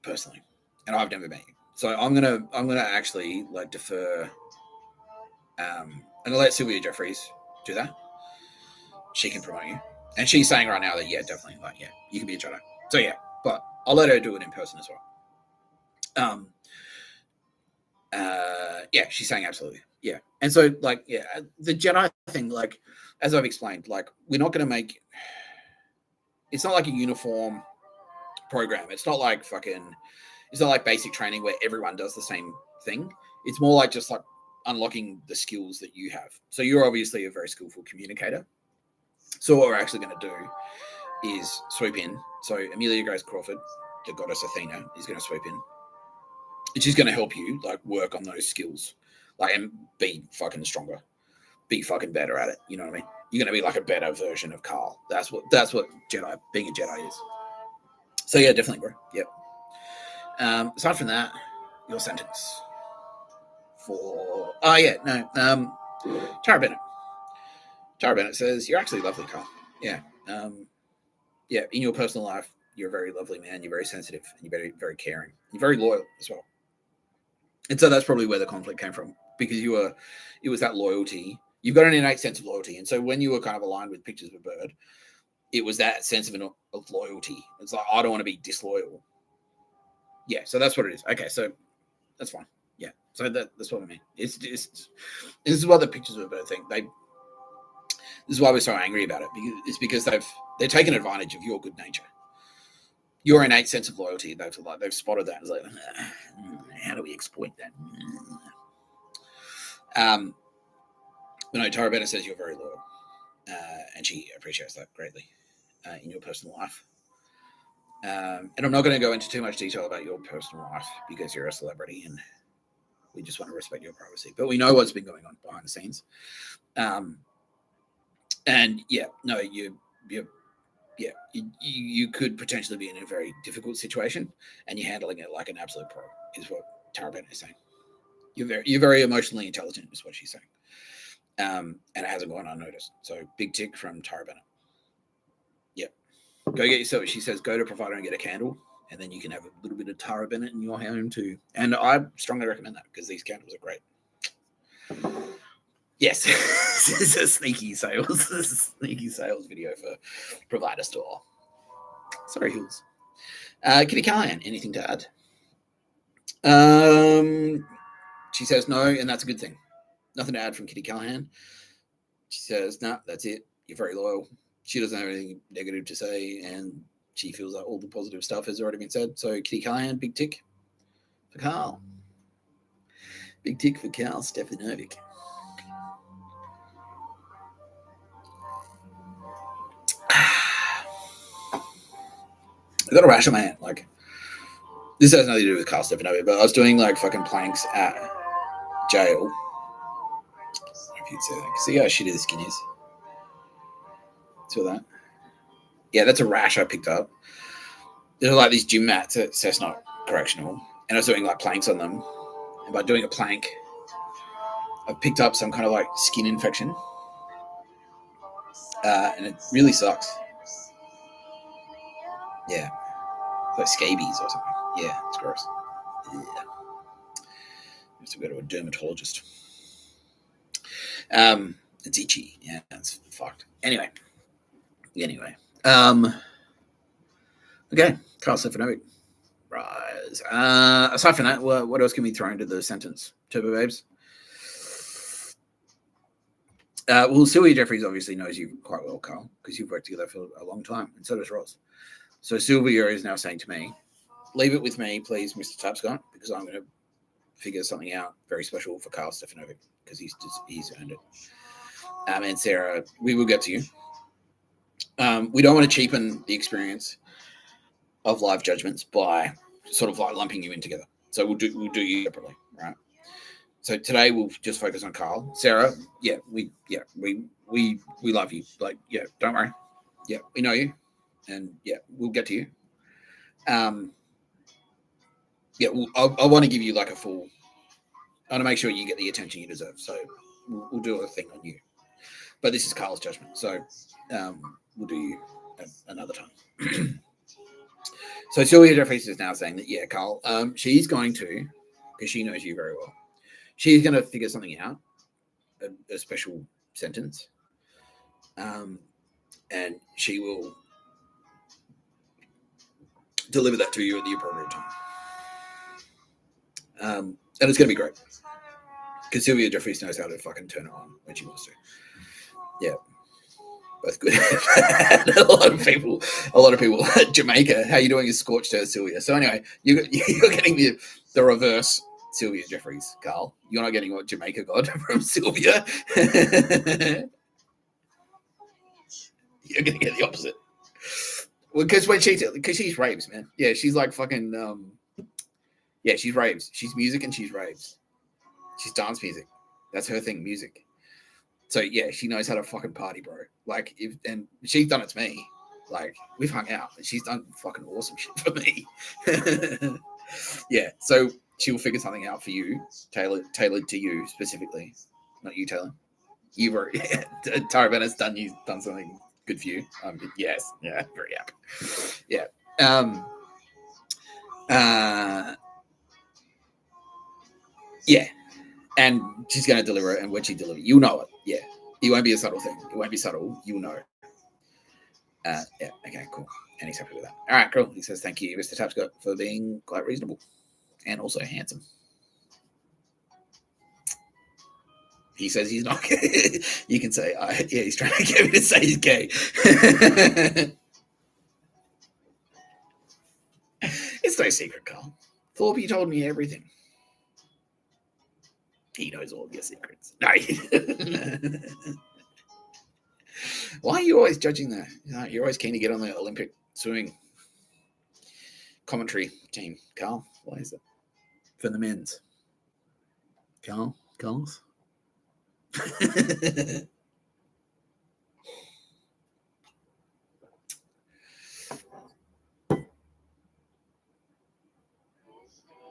Personally. And I've never met you. So I'm gonna actually like defer. I'm gonna let Sylvia Jeffries do that. She can promote you. And she's saying right now that definitely, like, you can be a Jedi. So but I'll let her do it in person as well. She's saying absolutely. Yeah. And so, like, the Jedi thing, like, as I've explained, like, we're not going to make, it's not like a uniform program. It's not like basic training where everyone does the same thing. It's more like just like unlocking the skills that you have. So you're obviously a very skillful communicator. So what we're actually going to do is swoop in. So Amelia Grace Crawford, the goddess Athena, is going to swoop in. And she's going to help you, like, work on those skills, like, and be fucking stronger, be fucking better at it. You know what I mean? You're going to be like a better version of Carl. That's what Jedi, being a Jedi is. So definitely, bro. Yep. Aside from that, your sentence for Tara Bennett. Tara Bennett says you're actually lovely, Carl. Yeah. In your personal life, you're a very lovely man. You're very sensitive, and you're very, very caring. You're very loyal as well. And so that's probably where the conflict came from, because it was that loyalty. You've got an innate sense of loyalty. And so when you were kind of aligned with Pictures of a Bird, it was that sense of loyalty. It's like, I don't want to be disloyal. Yeah, so that's what it is. Okay, so that's fine. Yeah, so that's what I mean. This is what the Pictures of a Bird thing. This is why we're so angry about it. Because they've taken advantage of your good nature, your innate sense of loyalty. They've spotted that. It's like, how do we exploit that? But no, Tara Bennett says you're very loyal, and she appreciates that greatly in your personal life. And I'm not going to go into too much detail about your personal life because you're a celebrity and we just want to respect your privacy. But we know what's been going on behind the scenes. You could potentially be in a very difficult situation, and you're handling it like an absolute pro, is what Tara Bennett is saying. You're very emotionally intelligent, is what she's saying. And it hasn't gone unnoticed. So big tick from Tara Bennett. Yep. Go get yourself, she says, go to Provider and get a candle, and then you can have a little bit of Tara Bennett in your home too. And I strongly recommend that because these candles are great. Yes, this is a sneaky sales video for Provider Store. Sorry, Hills. Kitty Callahan, anything to add? She says no, and that's a good thing. Nothing to add from Kitty Callahan. She says, no, that's it. You're very loyal. She doesn't have anything negative to say, and she feels like all the positive stuff has already been said. So Kitty Callahan, big tick for Carl. Big tick for Carl Stefanovic. I got a rash on my hand. Like, this has nothing to do with Carl Stefanovic, but I was doing like fucking planks at jail. If you'd say that. See how shitty the skin is? Saw that? Yeah, that's a rash I picked up. There are like these gym mats at Cessnock Correctional, and I was doing like planks on them. And by doing a plank, I picked up some kind of like skin infection. And it really sucks. Yeah. It's like scabies or something. Yeah, it's gross. Yeah. I have to go to a dermatologist. It's itchy. Yeah, it's fucked. Anyway. Okay, Carl Stefanovic. Rise. Aside from that, what else can we throw into the sentence? Turbo Babes? Well, Sylvia Jeffries obviously knows you quite well, Carl, because you've worked together for a long time, and so does Ross. So Sylvia is now saying to me, leave it with me, please, Mr. Tapscott, because I'm going to figure something out very special for Carl Stefanovic, because he's earned it. And Sarah, we will get to you. We don't want to cheapen the experience of live judgments by sort of like lumping you in together. So we'll do you separately, right? So today we'll just focus on Carl. Sarah, we love you. Like, don't worry. Yeah, we know you, and we'll get to you. I want to give you like a full. I want to make sure you get the attention you deserve. So we'll do a thing on you. But this is Carl's judgment, so we'll do you another time. So Sylvia Jeffries is now saying that, Carl, she's going to, because she knows you very well, she's going to figure something out, a special sentence, and she will deliver that to you at the appropriate time. And it's going to be great, because Sylvia Jeffries knows how to fucking turn it on when she wants to. Yeah. Both good. a lot of people, Jamaica, how you doing is scorched earth, Sylvia. So anyway, you're getting the reverse Sylvia Jeffries, Carl. You're not getting what Jamaica got from Sylvia. You're going to get the opposite. Well, because she's raves, man. Yeah, she's like fucking, she's raves. She's music and she's raves. She's dance music. That's her thing, music. So she knows how to fucking party, bro. Like, and she's done it to me. Like, we've hung out, and she's done fucking awesome shit for me. So she will figure something out for you, tailored to you specifically, not you, Taylor. You've already, Tara Bennett's done something good for you. Yes, very happy. And she's going to deliver it, and when she delivers, you know it. Yeah, it won't be a subtle thing. It won't be subtle. You'll know. Okay, cool. And he's happy with that. All right, cool. He says, thank you, Mr. Tapscott, for being quite reasonable and also handsome. He says he's not gay. You can say, he's trying to get me to say he's gay. It's no secret, Carl. Thorpe, you told me everything. He knows all your secrets. No. Why are you always judging that? You're always keen to get on the Olympic swimming commentary team, Carl. Why is it? For the men's. Carls?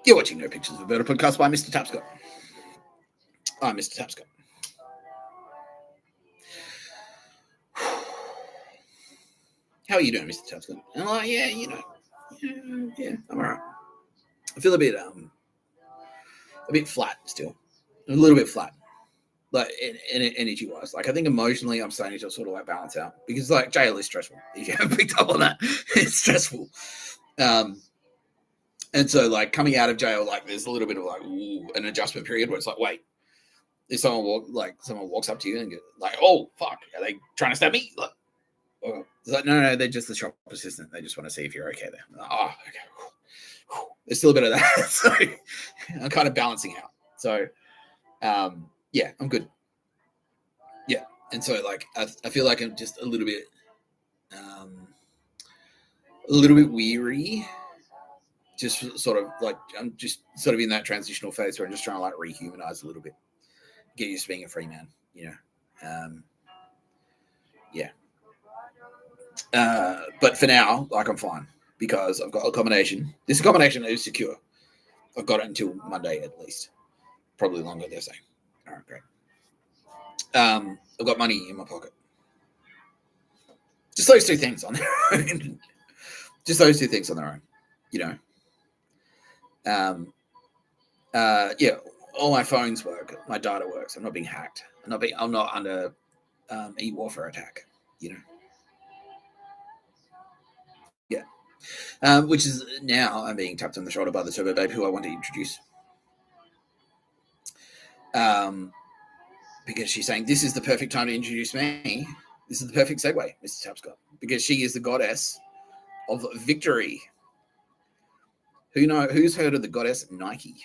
You're watching No Pictures of a Better Podcast by Mr. Tapscott. I'm Mr. Tapscott. How are you doing, Mr. Tapscott? And I'm like, I'm all right. I feel a bit flat still. A little bit flat. Like, energy-wise. Like, I think emotionally I'm starting to sort of, like, balance out. Because, like, jail is stressful. If you haven't picked up on that, it's stressful. And so, like, coming out of jail, like, there's a little bit of, like, an adjustment period where it's like, wait. If someone walks up to you and goes, like, oh, fuck, are they trying to stab me? Like, it's like, no, they're just the shop assistant. They just want to see if you're okay there. Like, oh, okay. There's still a bit of that. So I'm kind of balancing out. So, I'm good. Yeah. And so, like, I feel like I'm just a little bit weary. Just sort of like, I'm just sort of in that transitional phase where I'm just trying to, like, rehumanize a little bit. Get used to being a free man, but for now, like, I'm fine because I've got accommodation. This accommodation is secure. I've got it until Monday at least. Probably longer, they're saying. All right, great. I've got money in my pocket. Just those two things on their own. All my phones work. My data works. I'm not being hacked. I'm not under e-warfare attack. Which is now I'm being tapped on the shoulder by the Turbo Babe, who I want to introduce. Because she's saying this is the perfect time to introduce me. This is the perfect segue, Mr. Tapscott, because she is the goddess of victory. Who's heard of the goddess Nike?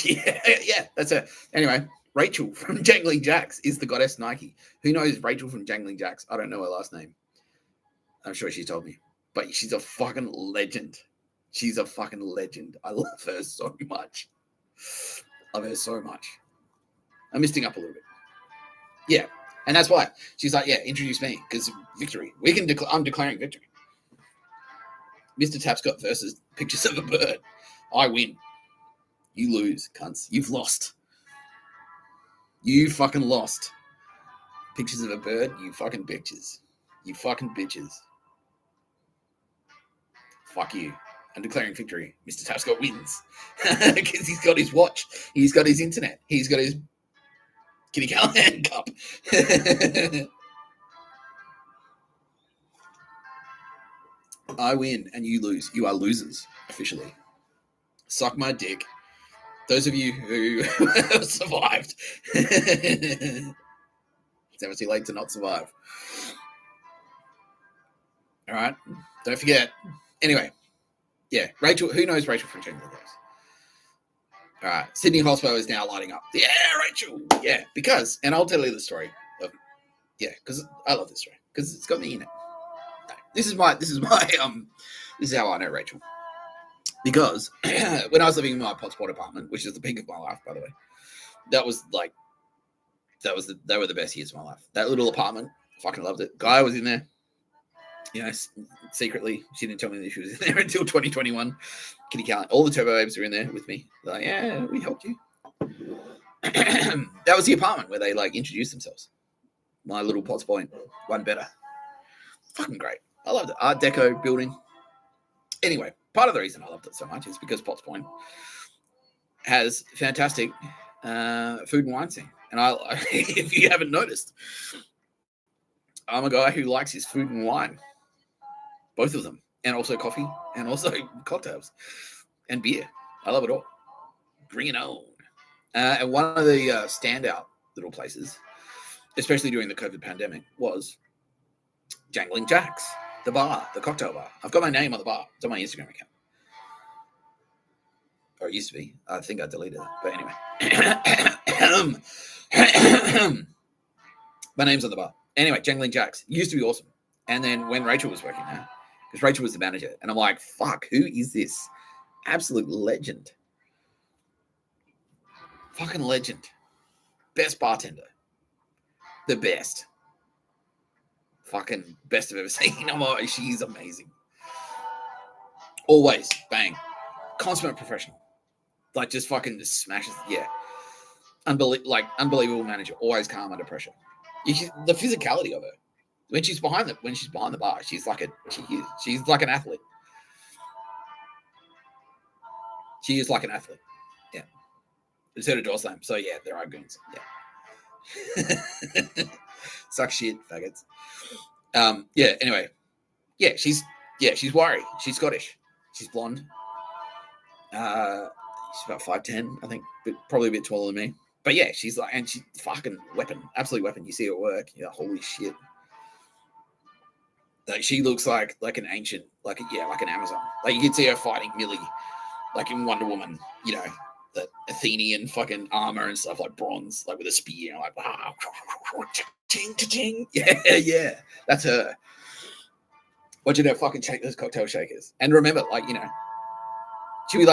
Yeah, that's her. Anyway, Rachel from Jangling Jacks is the goddess Nike. Who knows Rachel from Jangling Jacks? I don't know her last name. I'm sure she told me, but she's a fucking legend. She's a fucking legend. I love her so much. Love her so much. I'm misting up a little bit. Yeah. And that's why she's like, yeah, introduce me because victory. I'm declaring victory. Mr. Tapscott versus pictures of a bird. I win. You lose, cunts. You've lost. You fucking lost. Pictures of a bird. You fucking bitches. You fucking bitches. Fuck you. I'm declaring victory. Mr. Tapscott wins. Because he's got his watch. He's got his internet. He's got his Kitty Callahan cup. I win and you lose. You are losers, officially. Suck my dick. Those of you who survived. It's never too late to not survive. All right. Don't forget. Anyway. Yeah. Rachel. Who knows Rachel from Chamber of Those? All right. Sydney Hospo is now lighting up. Yeah, Rachel. Yeah. Because, and I'll tell you the story. Because I love this story. Because it's got me in it. This is how I know Rachel. Because when I was living in my Potspot apartment, which is the peak of my life, by the way, they were the best years of my life. That little apartment, fucking loved it. Guy was in there, secretly. She didn't tell me that she was in there until 2021. Kitty Callahan, all the Turbo Babes were in there with me. They're like, yeah, we helped you. That was the apartment where they introduced themselves. My little Potspot, one better. Fucking great. I loved it. Art Deco building. Anyway, part of the reason I loved it so much is because Potts Point has fantastic food and wine scene. And if you haven't noticed, I'm a guy who likes his food and wine. Both of them. And also coffee. And also cocktails. And beer. I love it all. Bring it on. And one of the standout little places, especially during the COVID pandemic, was Jangling Jack's. The bar, the cocktail bar. I've got my name on the bar. It's on my Instagram account. Or it used to be. I think I deleted it. But anyway. My name's on the bar. Anyway, Jangling Jack's. Used to be awesome. And then when Rachel was working there, because Rachel was the manager, and I'm like, fuck, who is this? Absolute legend. Fucking legend. Best bartender. The best. Fucking best I've ever seen. She's amazing. Always bang. Consummate professional. Just smashes. Yeah. Unbelievable manager. Always calm under pressure. The physicality of her. When she's behind the bar, she's like an athlete. She is like an athlete. Yeah. It's her to draw slam. So yeah, there are goons. Yeah. Suck shit, faggots. Anyway. She's wiry. She's Scottish. She's blonde. She's about 5'10", I think, but probably a bit taller than me. But yeah, she's fucking weapon. Absolute weapon. You see her work. Yeah, holy shit. She looks like an ancient, like an Amazon. You could see her fighting Millie, in Wonder Woman, the Athenian fucking armor and stuff, bronze, with a spear, ching. Yeah, that's her. Watching her fucking shake those cocktail shakers. And remember, she'd be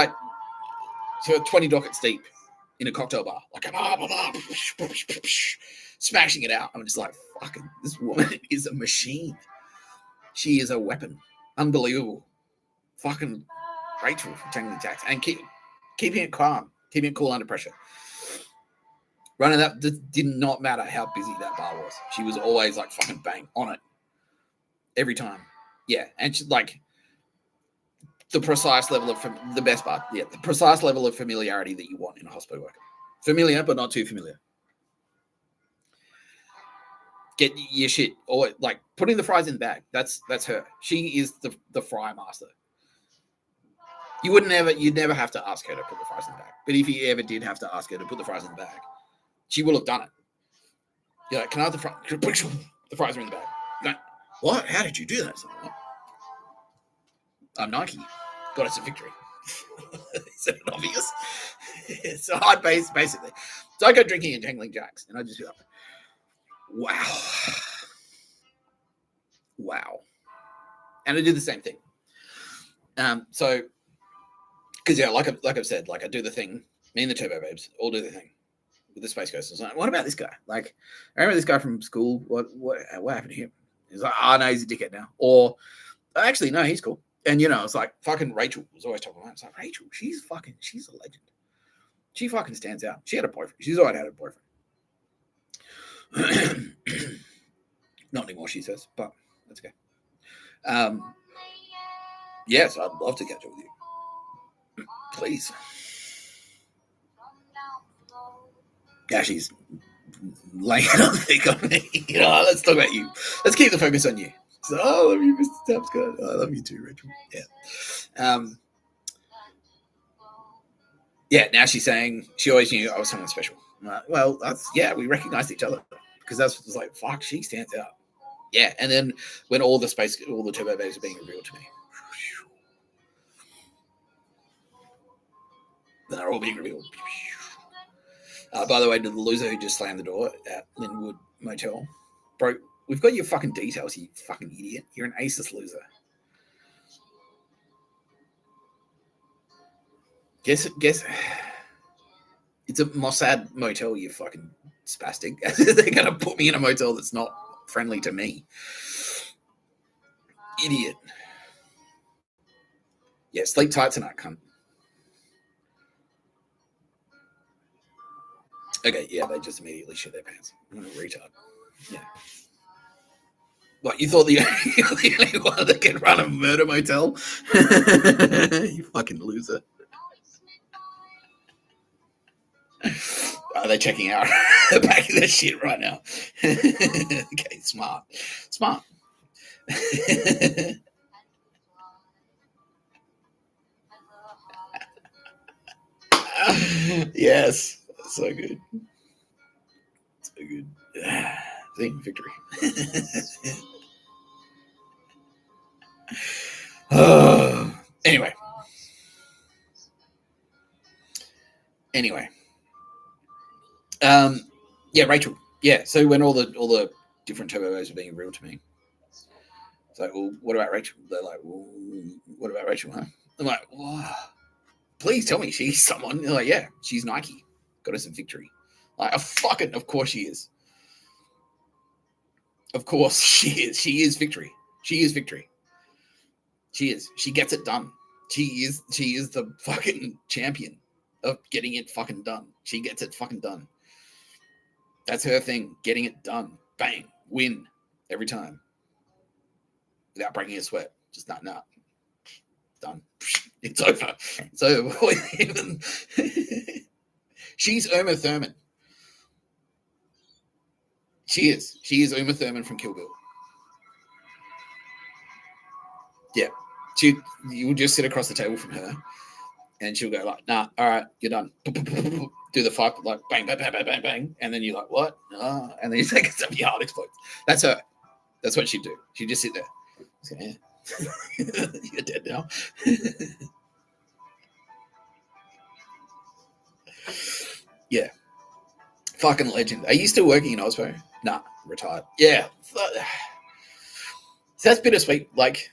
she had 20 dockets deep in a cocktail bar, smashing it out. I'm just fucking, this woman is a machine. She is a weapon. Unbelievable. Fucking Rachel from Jangling Jacks. And keeping it calm, keeping it cool under pressure. Running that did not matter how busy that bar was. She was always fucking bang on it. Every time. Yeah. And she the precise level of the best bar. Yeah. The precise level of familiarity that you want in a hospital worker. Familiar, but not too familiar. Get your shit, or putting the fries in the bag. That's her. She is the fry master. You'd never have to ask her to put the fries in the bag. But if you ever did have to ask her to put the fries in the bag, she will have done it. You're like, can I have the fries? The fries are in the bag. No. What? How did you do that? I'm Nike. Got us a victory. Is that obvious? It's a hard base, basically. So I go drinking and Jangling Jacks, and I just be like, wow. And I do the same thing. So Because yeah, like I've said, like I do the thing. Me and the Turbo Babes all do the thing with the Space Ghost. Like, what about this guy? Like, I remember this guy from school. What happened to him? He's like, oh no, he's a dickhead now. Or actually, no, he's cool. And it's like fucking Rachel was always talking about. It's like Rachel, she's a legend. She fucking stands out. She had a boyfriend. She's always had a boyfriend. Not anymore, she says, but that's okay. Yes, I'd love to catch up with you. Please. Yeah, she's laying on thick on me. Let's talk about you. Let's keep the focus on you. So, I love you, Mr. Tapscott. I love you too, Rachel. Yeah. Yeah, now she's saying she always knew I was someone special. Well, we recognized each other because that's like, fuck, she stands out. Yeah, and then when all the Turbo Babes are being revealed to me, then they're all being revealed. By the way, to the loser who just slammed the door at Linwood Motel, bro, we've got your fucking details, you fucking idiot. You're an aces loser. Guess. It's a Mossad motel, you fucking spastic. They're going to put me in a motel that's not friendly to me. Idiot. Yeah, sleep tight tonight, cunt. Okay, yeah, they just immediately shit their pants. I'm a retard. Yeah. What, you thought you're the only one that can run a murder motel? You fucking loser. Are they checking out? They're packing their shit right now. Okay, smart. Yes, so good. Zing, victory. Anyway. Yeah, Rachel. Yeah, so when all the different Turbos are being revealed to me, it's like, well, what about Rachel? They're like, well, what about Rachel? Huh? I'm like, whoa. Please tell me she's someone. They're like, yeah, she's Nike. Got us a victory. Like, of course she is. Of course she is. She is victory. She is victory. She is. She gets it done. She is the fucking champion of getting it fucking done. She gets it fucking done. That's her thing. Getting it done. Bang. Win. Every time. Without breaking a sweat. Just not. Done. It's over. So even she's Uma Thurman. She is. She is Uma Thurman from Kill Bill. Yeah. You will just sit across the table from her and she'll go like, nah, all right, you're done. Do the fuck, like bang, bang, bang, bang, bang, bang. And then you're like, what? And then you take a step, your heart explodes. That's her. That's what she'd do. She'd just sit there. So, yeah. You're dead now. Yeah. Fucking legend. Are you still working in Osmo? Nah, retired. Yeah. So that's bittersweet. Like,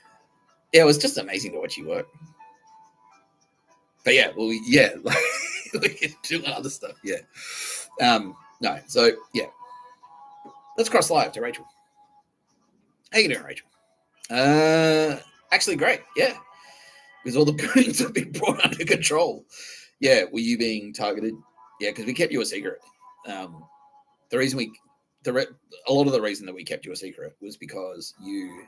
yeah, it was just amazing to watch you work. But yeah, well, yeah, like, we can do other stuff. Yeah. No, so yeah. Let's cross live to Rachel. How you doing, Rachel? Actually, great. Yeah. Because all the goons have been brought under control. Yeah. Were you being targeted? Yeah, because we kept you a secret. A lot of the reason that we kept you a secret was because you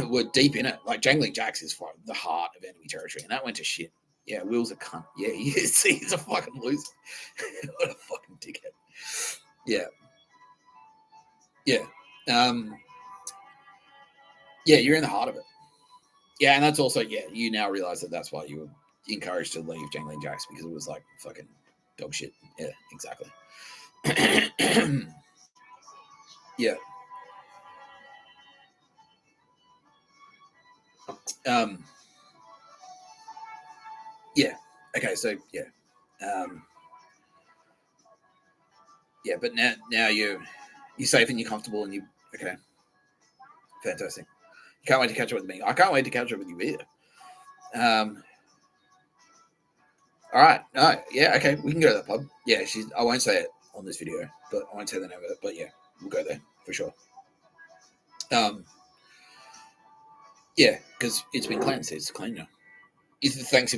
were deep in it. Like Jangling Jacks is the heart of enemy territory, and that went to shit. Yeah, Will's a cunt. Yeah, he's a fucking loser. What a fucking dickhead. Yeah. Yeah. Yeah, you're in the heart of it. Yeah, and that's also, yeah, you now realize that that's why you were encouraged to leave Jangling Jacks, because it was like fucking dog shit. Yeah, exactly. Yeah. Yeah. Okay, so yeah. Yeah, but now you're safe and you're comfortable and you okay. Fantastic. You can't wait to catch up with me. I can't wait to catch up with you either. All right. No. Yeah. Okay. We can go to that pub. Yeah. I won't say it on this video, but I won't say the name of it. But yeah, we'll go there for sure. Yeah, because it's been cleansed. It's clean now. Thanks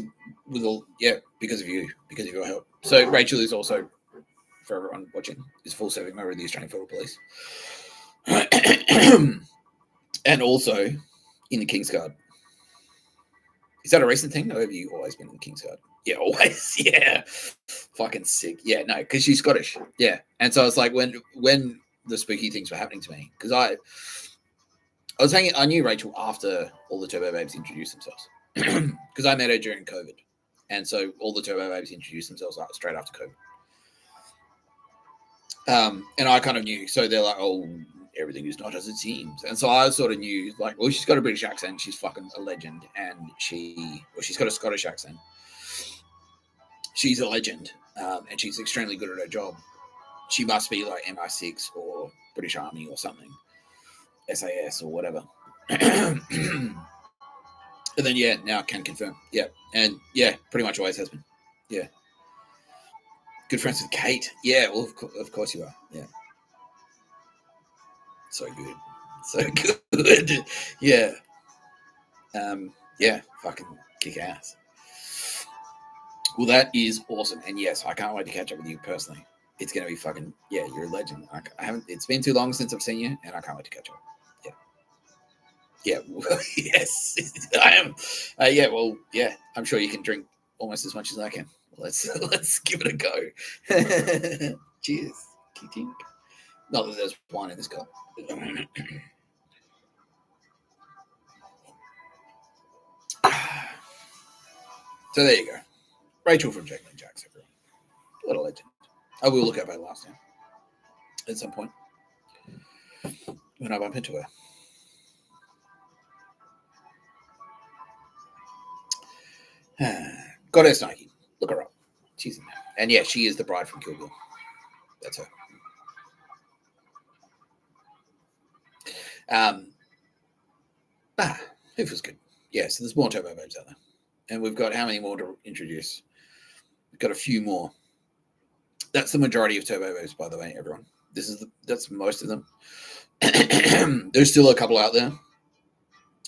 with all. Yeah, because of you, because of your help. So Rachel is also, for everyone watching, is a full serving member of the Australian Federal Police, and also in the King's Guard. Is that a recent thing? Or have you always been in the King's Guard? Yeah, always. Yeah, fucking sick. Yeah, no, because she's Scottish. Yeah, and so it's like when the spooky things were happening to me, because I was hanging. I knew Rachel after all the Turbo Babes introduced themselves, because I met her during COVID, and so all the Turbo Babes introduced themselves straight after COVID. And I kind of knew. So they're like, "Oh, everything is not as it seems," and so I sort of knew, like, well, she's got a British accent. She's fucking a legend, and she's got a Scottish accent. She's a legend, and she's extremely good at her job. She must be like MI6 or British Army or something. SAS or whatever. And then yeah, now I can confirm. Yeah, and yeah, pretty much always has been. Yeah, good friends with Kate. Yeah, well, of course you are. Yeah, so good, so good. Yeah, yeah, fucking kick ass. Well, that is awesome, and yes, I can't wait to catch up with you personally. It's gonna be fucking yeah. You're a legend. I haven't. It's been too long since I've seen you, and I can't wait to catch up. Yeah, yes, I am. Yeah, well, yeah, I'm sure you can drink almost as much as I can. Let's give it a go. Cheers. Not that there's wine in this cup. So there you go. Rachel from Jack and Jack's, everyone. What a legend. I will look at her last name at some point when I bump into her. Goddess Nike. Look her up. She's in there. And yeah, she is the bride from Kill Bill. That's her. It was good. Yeah, so there's more Turbo Babes out there. And we've got how many more to introduce? We've got a few more. That's the majority of Turbo Babes, by the way, everyone. That's most of them. There's still a couple out there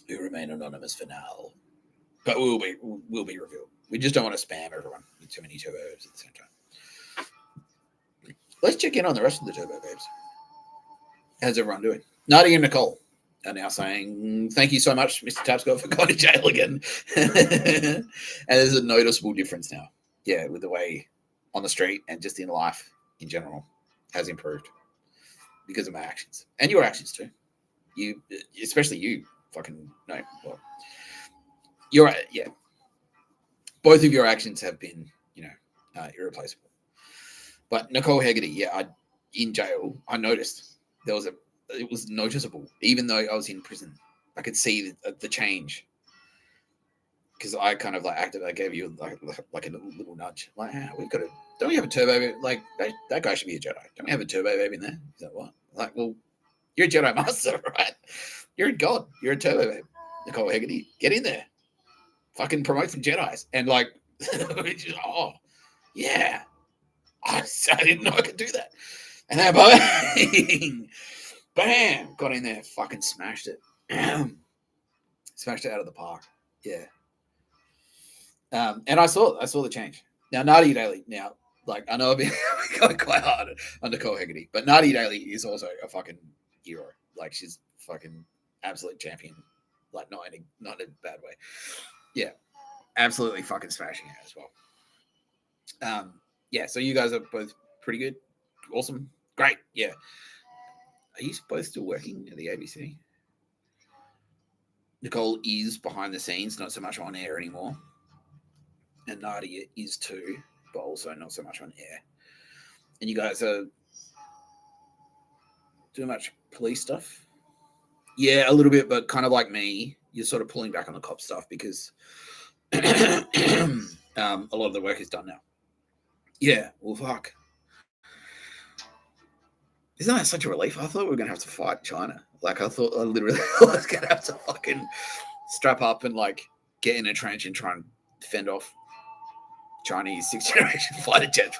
who remain anonymous for now, but will be revealed. We just don't want to spam everyone with too many Turbo Babes at the same time. Let's check in on the rest of the Turbo Babes. How's everyone doing? Nadia and Nicole are now saying, thank you so much, Mr. Tapscott, for going to jail again. And there's a noticeable difference now. Yeah, with the way on the street and just in life in general has improved because of my actions. And your actions too. You, especially you, fucking, no, well, yeah. Both of your actions have been, irreplaceable. But Nicole Hegarty, yeah, in jail, I noticed it was noticeable, even though I was in prison. I could see the change because I kind of like acted. I gave you like a little nudge, like, don't we have a Turbo Babe? Like that guy should be a Jedi. Don't we have a Turbo Babe in there? Is that what? Like, well, you're a Jedi Master, right? You're a god. You're a Turbo Babe. Nicole Hegarty, get in there. Fucking promote some Jedis. And like, oh, yeah. I didn't know I could do that. And then bam, got in there, fucking smashed it. Smashed it out of the park. Yeah. And I saw the change. Now, Nadia Daly, like, I know I've been going quite hard on Nicole Hegarty, but Nadia Daly is also a fucking hero. Like, she's fucking absolute champion. Like, not in a bad way. Yeah. Absolutely fucking smashing it as well. Yeah, so you guys are both pretty good. Awesome. Great. Yeah. Are you both still working at the ABC? Nicole is behind the scenes, not so much on air anymore. And Nadia is too, but also not so much on air. And you guys are doing much police stuff? Yeah, a little bit, but kind of like me, you're sort of pulling back on the cop stuff because a lot of the work is done now. Yeah, well, fuck. Isn't that such a relief? I thought we were going to have to fight China. Like, I thought I literally was going to have to fucking strap up and, like, get in a trench and try and fend off Chinese 6th generation fighter jets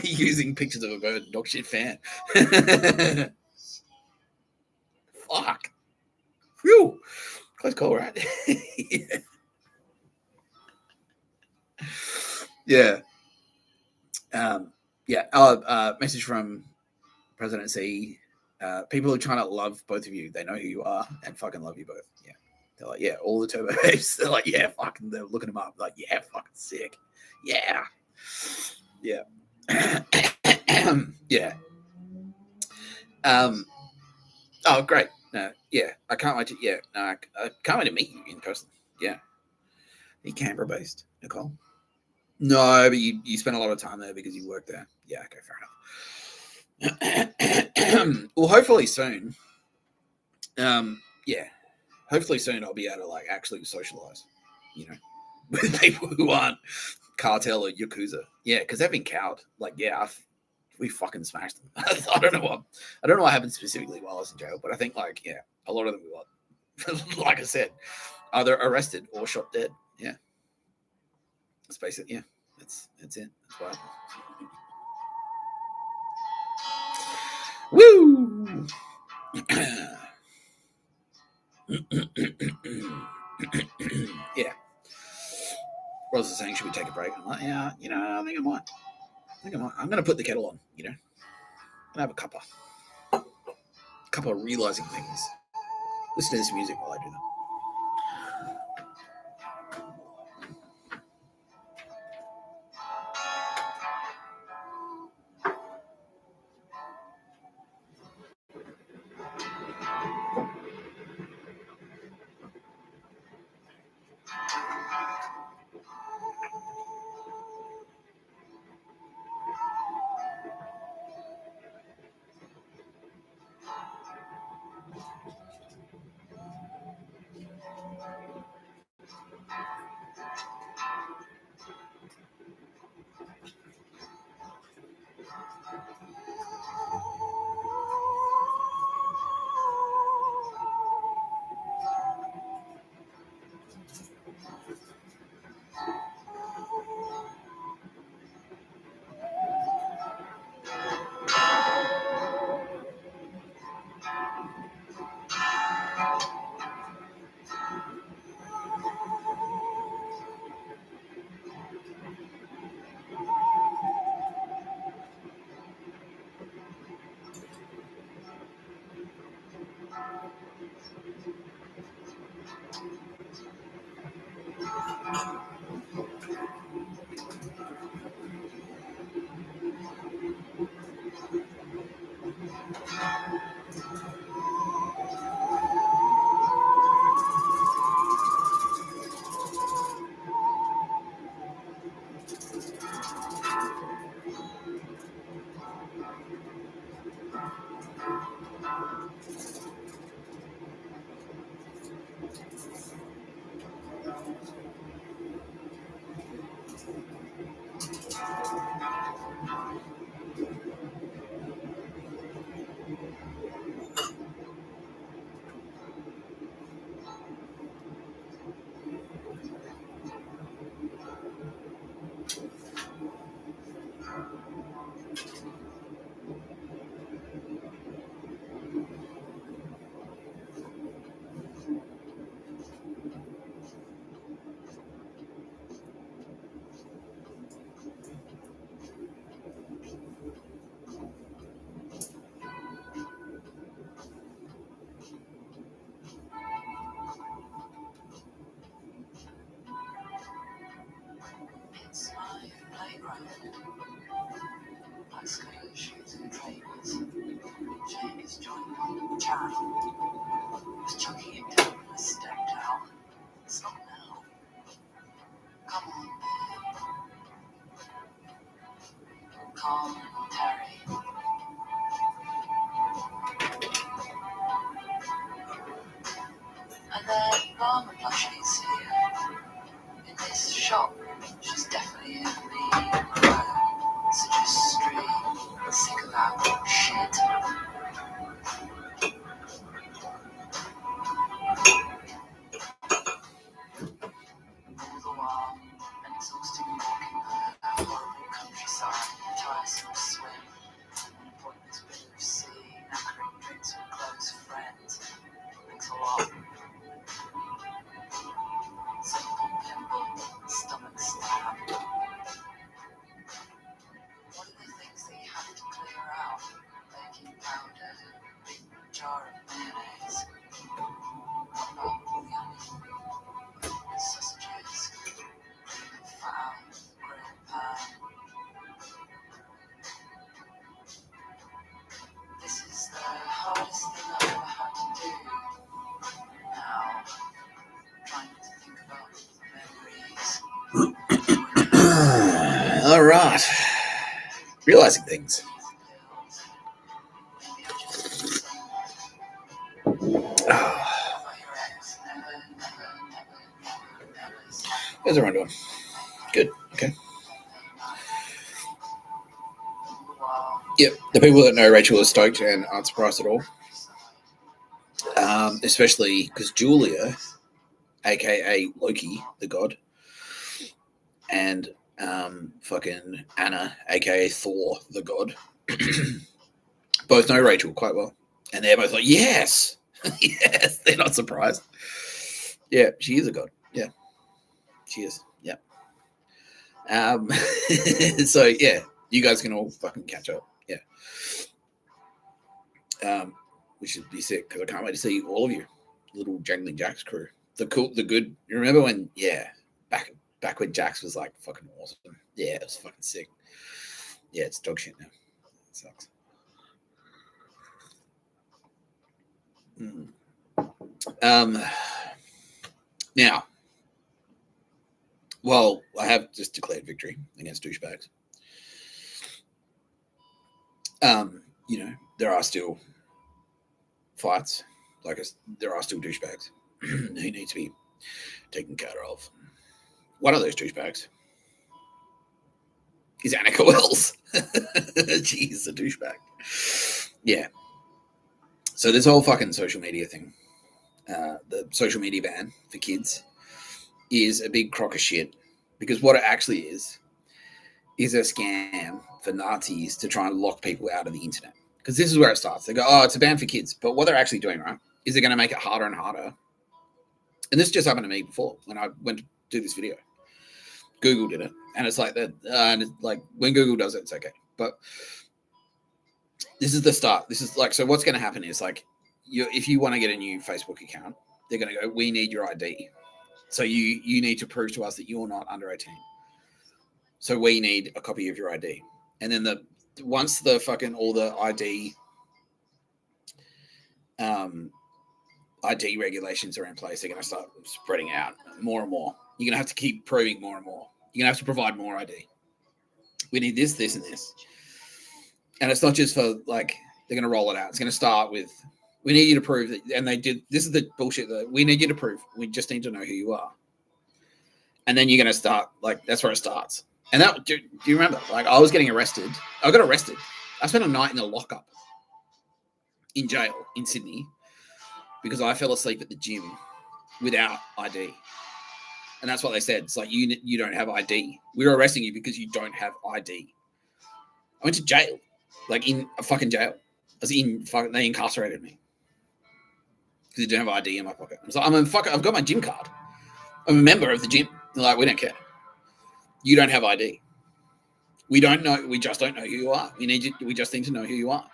using pictures of a bird dog shit fan. Fuck. Phew. Close call, right? Yeah. Message from President C. People who are trying to love both of you, they know who you are and fucking love you both. Yeah. They're like, yeah, all the turbo babes. They're like, yeah, fucking, they're looking them up. Like, yeah, fucking sick. Yeah. Yeah. Yeah. Oh, great. No, yeah. I can't wait to, I can't wait to meet you in person. Yeah. Are you Canberra based, Nicole? No, but you spent a lot of time there because you work there. Yeah, okay, fair enough. Well, hopefully soon. Hopefully soon I'll be able to like actually socialize, with people who aren't cartel or yakuza. Yeah, because they've been cowed. Like, yeah, we fucking smashed them. I don't know what happened specifically while I was in jail, but I think like, yeah, a lot of them got, like I said, either arrested or shot dead. Yeah, let's face it. Yeah, that's it. That's what happened. Woo! Yeah. Ross is saying, should we take a break? I'm like, yeah, I think I might. I'm going to put the kettle on, I'm going to have a cuppa. Cuppa of realizing things. Listen to this music while I do that. It's my playground. Like skating shoes and trainers. Jake is joining the chat. Was chucking it down when I stepped out. Stop now. Come on, babe. Carl and Terry. And then Mama plushies here. In this shop, she's definitely in me. Such a stream. Sick of that shit. All the while, an exhausting walk in All right. Realizing things. How's everyone doing? Good. Okay. Yep. The people that know Rachel are stoked and aren't surprised at all. Especially because Julia, aka Loki, the god, and fucking Anna, aka Thor, the god, both know Rachel quite well. And they're both like, yes. Yes. They're not surprised. Yeah, she is a god. Yeah. She is. Yeah. So yeah, you guys can all fucking catch up. Yeah. We should be sick because I can't wait to see all of you, little Jangling Jacks crew. The good. You remember when? Yeah, back when Jax was like fucking awesome. Yeah, it was fucking sick. Yeah, it's dog shit now. It sucks. Now, well, I have just declared victory against douchebags. You know, there are still fights. There are still douchebags who need to be taken care of. One of those douchebags is Anika Wells. She's a douchebag. Yeah. So this whole fucking social media thing, the social media ban for kids, is a big crock of shit. Because what it actually is a scam for Nazis to try and lock people out of the internet. Because this is where it starts. They go, oh, it's a ban for kids. But what they're actually doing, right, is they're going to make it harder and harder. And this just happened to me before when I went to do this video. Google did it. And it's like that. And it's like when Google does it, it's okay. But this is the start. This is like, so what's going to happen is like, if you want to get a new Facebook account, they're going to go, we need your ID. So you need to prove to us that you're not under 18. So we need a copy of your ID. And then once the fucking all the ID regulations are in place, they're going to start spreading out more and more. You're going to have to keep proving more and more. You're going to have to provide more ID. We need this, this, and this. And it's not just for like, they're going to roll it out. It's going to start with, we need you to prove that. And they did, this is the bullshit that we need you to prove. We just need to know who you are. And then you're going to start, like, that's where it starts. And that, do you remember? Like, I was getting arrested. I got arrested. I spent a night in a lockup in jail in Sydney because I fell asleep at the gym without ID. And that's what they said. It's like, you don't have ID. We're arresting you because you don't have ID. I went to jail, like in a fucking jail. They incarcerated me because they didn't have ID in my pocket. I was like, I've got my gym card. I'm a member of the gym. They're like, we don't care. You don't have ID. We don't know. We just don't know who you are. We just need to know who you are.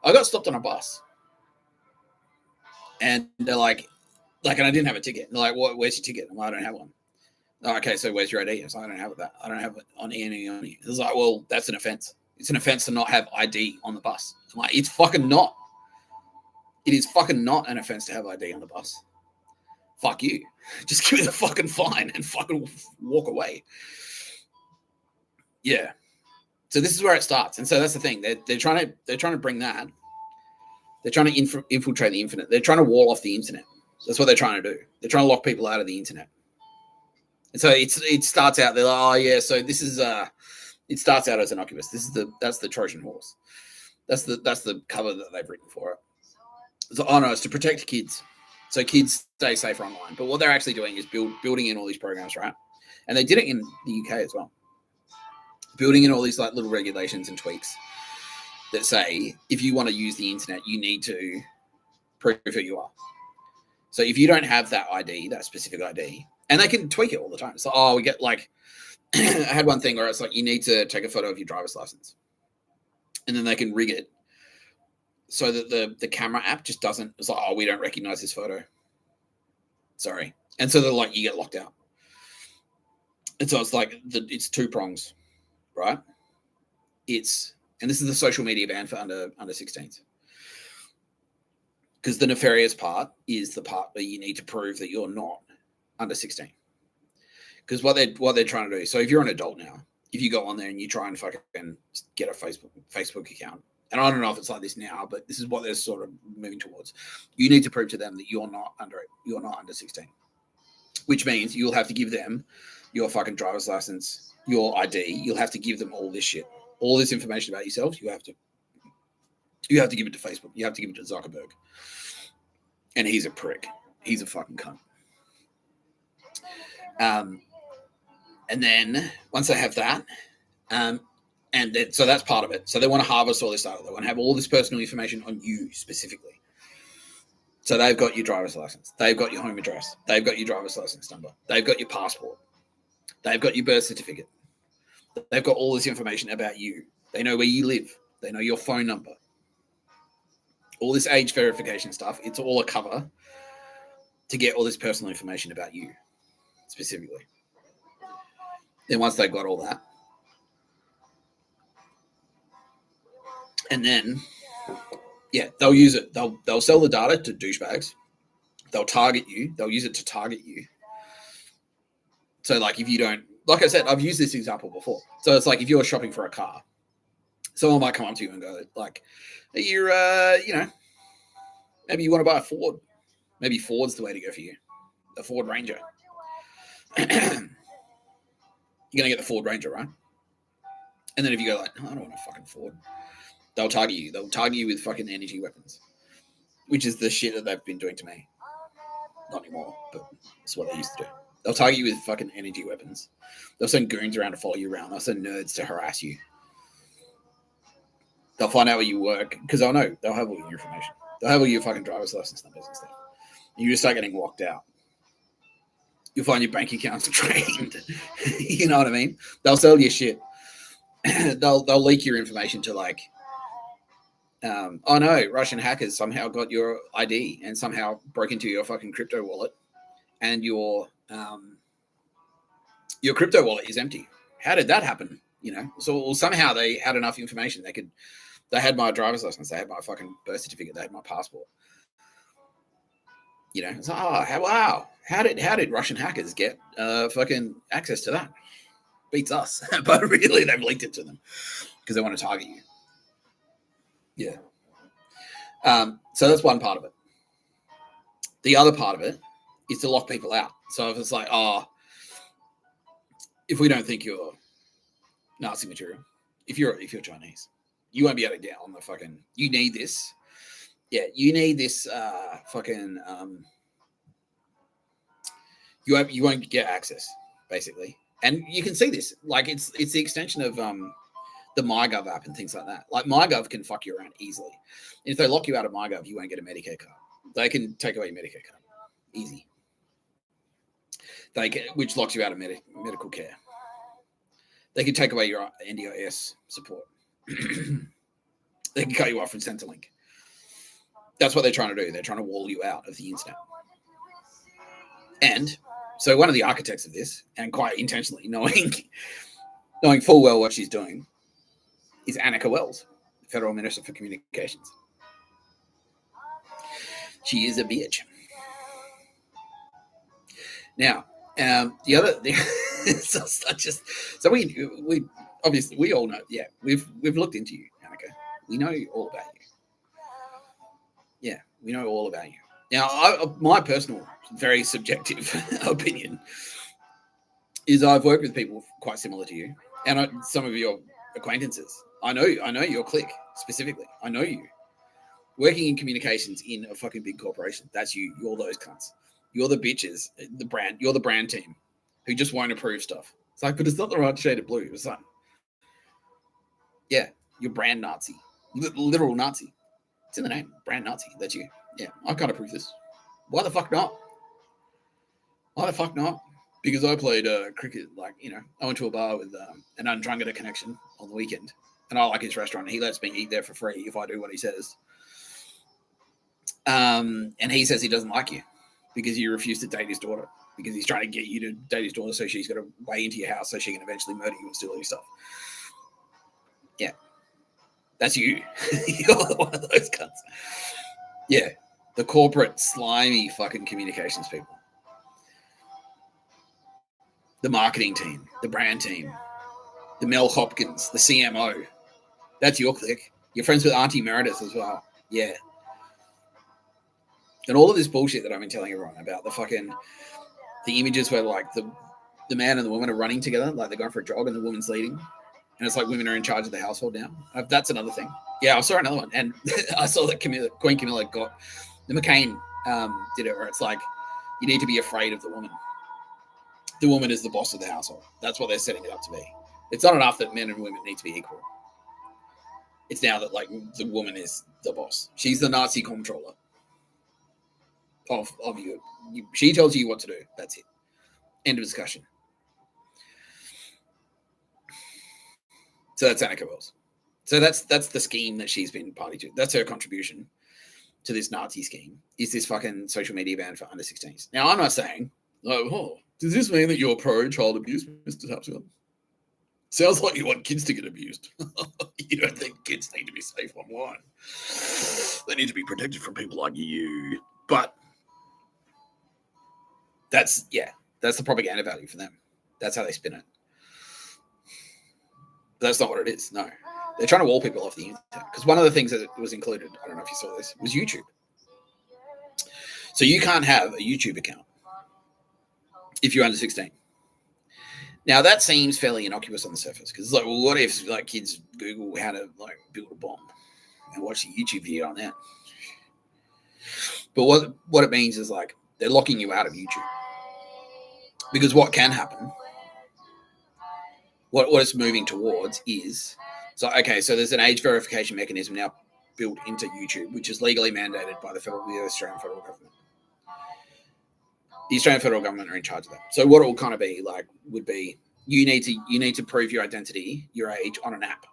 I got stopped on a bus, and they're like, and I didn't have a ticket. And they're like, where's your ticket? I'm like, I don't have one. Oh, okay, so where's your ID? I was like, I don't have that. I don't have it on any. It was like, well, that's an offense. It's an offense to not have ID on the bus. I'm like, it's fucking not. It is fucking not an offense to have ID on the bus. Fuck you. Just give me the fucking fine and fucking walk away. Yeah. So this is where it starts. And so that's the thing. They're trying to bring that. They're trying to infiltrate the internet. They're trying to wall off the internet. That's what they're trying to do. They're trying to lock people out of the internet. And so it starts out, they're like, oh yeah, so this is it starts out as innocuous. That's the Trojan horse. That's the cover that they've written for it. So it's to protect kids. So kids stay safer online. But what they're actually doing is building in all these programs, right? And they did it in the UK as well. Building in all these like little regulations and tweaks that say if you want to use the internet, you need to prove who you are. So if you don't have that ID, that specific ID, and they can tweak it all the time. So we get like I had one thing where it's like you need to take a photo of your driver's license, and then they can rig it so that the camera app just doesn't. It's like, we don't recognize this photo. Sorry, and so they're like, you get locked out. And so it's like it's two prongs, right? And this is the social media ban for under 16s. Because the nefarious part is the part where you need to prove that you're not under 16. Because what they're trying to do. So if you're an adult now, if you go on there and you try and fucking get a Facebook account, and I don't know if it's like this now, but this is what they're sort of moving towards. You need to prove to them that you're not under 16, which means you'll have to give them your fucking driver's license, your ID. You'll have to give them all this shit, all this information about yourself. You have to give it to Facebook. You have to give it to Zuckerberg. And he's a prick. He's a fucking cunt. And then once they have that, so that's part of it. So they want to harvest all this data. They want to have all this personal information on you specifically. So they've got your driver's license. They've got your home address. They've got your driver's license number. They've got your passport. They've got your birth certificate. They've got all this information about you. They know where you live. They know your phone number. All this age verification stuff, it's all a cover to get all this personal information about you specifically. Then once they've got all that, and then, yeah, they'll use it. They'll sell the data to douchebags. They'll target you. They'll use it to target you. So, like, if you don't, like I said, I've used this example before. So it's like if you're shopping for a car, someone might come up to you and go, like, you're, maybe you want to buy a Ford. Maybe Ford's the way to go for you. A Ford Ranger. You're going to get the Ford Ranger, right? And then if you go like, oh, I don't want a fucking Ford, they'll target you. They'll target you with fucking energy weapons, which is the shit that they've been doing to me. Not anymore, but it's what they used to do. They'll target you with fucking energy weapons. They'll send goons around to follow you around. They'll send nerds to harass you. They'll find out where you work because they'll know. They'll have all your information. They'll have all your fucking driver's license numbers and stuff. And you just start getting locked out. You'll find your bank accounts drained. You know what I mean? They'll sell your shit. They'll leak your information to like, oh no, Russian hackers somehow got your ID and somehow broke into your fucking crypto wallet, and your crypto wallet is empty. How did that happen? You know, so somehow they had enough information. They had my driver's license, they had my fucking birth certificate, they had my passport. You know, it's like, oh wow, how did Russian hackers get fucking access to that? Beats us, but really they've leaked it to them because they want to target you. Yeah. So that's one part of it. The other part of it is to lock people out. So if it's like, if we don't think you're Nazi material, if you're Chinese, you won't be able to get on the fucking. You need this. Yeah, you need this fucking. You won't get access basically, and you can see this. Like it's the extension of the MyGov app and things like that. Like MyGov can fuck you around easily. And if they lock you out of MyGov, you won't get a Medicare card. They can take away your Medicare card. Easy. Which locks you out of medical care. They can take away your NDIS support. They can cut you off from Centrelink. That's what they're trying to do. They're trying to wall you out of the internet. And so one of the architects of this, and quite intentionally knowing full well what she's doing, is Anika Wells, the Federal Minister for Communications. She is a bitch. Now, so we obviously we all know. Yeah, we've looked into you, Anika. We know all about you. Yeah, we know all about you. Now, my personal, very subjective opinion is I've worked with people quite similar to you, and some of your acquaintances. I know your clique specifically. I know you. Working in communications in a fucking big corporation, that's you. You're those cunts. You're the bitches, the brand. You're the brand team who just won't approve stuff. It's like, but it's not the right shade of blue. It's like, yeah, you're brand Nazi, literal Nazi. It's in the name, brand Nazi. That's you. Yeah, I can't approve this. Why the fuck not? Why the fuck not? Because I played cricket. Like, you know, I went to a bar with an Undrungada connection on the weekend, and I like his restaurant. He lets me eat there for free if I do what he says. And he says he doesn't like you because you refuse to date his daughter, because he's trying to get you to date his daughter so she's got to way into your house so she can eventually murder you and steal all your stuff. Yeah. That's you. You're one of those cunts. Yeah. The corporate, slimy fucking communications people. The marketing team, the brand team. the Mel Hopkins, the CMO. That's your clique. You're friends with Auntie Meredith as well. Yeah. And all of this bullshit that I've been telling everyone about, the images where like the man and the woman are running together, like they're going for a jog and the woman's leading. And it's like women are in charge of the household now. That's another thing. Yeah, I saw another one. And I saw that Queen Camilla got, the McCain did it, where it's like, you need to be afraid of the woman. The woman is the boss of the household. That's what they're setting it up to be. It's not enough that men and women need to be equal. It's now that like the woman is the boss. She's the Nazi comptroller of you. She tells you what to do. That's it. End of discussion. So that's Anika Wells. So that's the scheme that she's been party to. That's her contribution to this Nazi scheme, is this fucking social media ban for under 16s. Now, I'm not saying, does this mean that you're pro-child abuse, Mr. Tapscott? Sounds like you want kids to get abused. You don't think kids need to be safe online. They need to be protected from people like you. But that's the propaganda value for them. That's how they spin it. But that's not what it is, no. They're trying to wall people off the internet. Because one of the things that was included, I don't know if you saw this, was YouTube. So you can't have a YouTube account if you're under 16. Now that seems fairly innocuous on the surface, because it's like, well, what if like kids Google how to like build a bomb and watch a YouTube video on that? But what it means is like they're locking you out of YouTube, because what can happen, what it's moving towards is, so there's an age verification mechanism now built into YouTube, which is legally mandated by the Australian federal government. The Australian federal government are in charge of that. So what it will kind of be like would be you need to prove your identity, your age, on an app.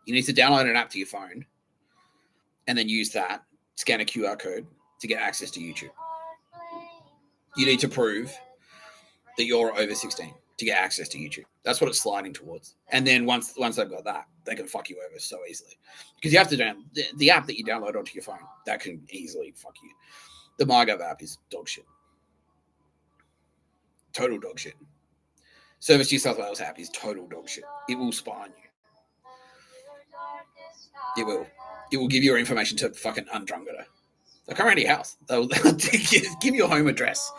You need to download an app to your phone and then use that, scan a QR code to get access to YouTube. You need to prove that you're over 16 to get access to YouTube. That's what it's sliding towards. And then once they've got that, they can fuck you over so easily. Because you have to the app that you download onto your phone, that can easily fuck you. The MyGov app is dog shit. Total dog shit. Service New South Wales app is total dog shit. It will spy on you. It will. It will give your information to fucking Undrungader. They'll come around to your house. They'll give your home address.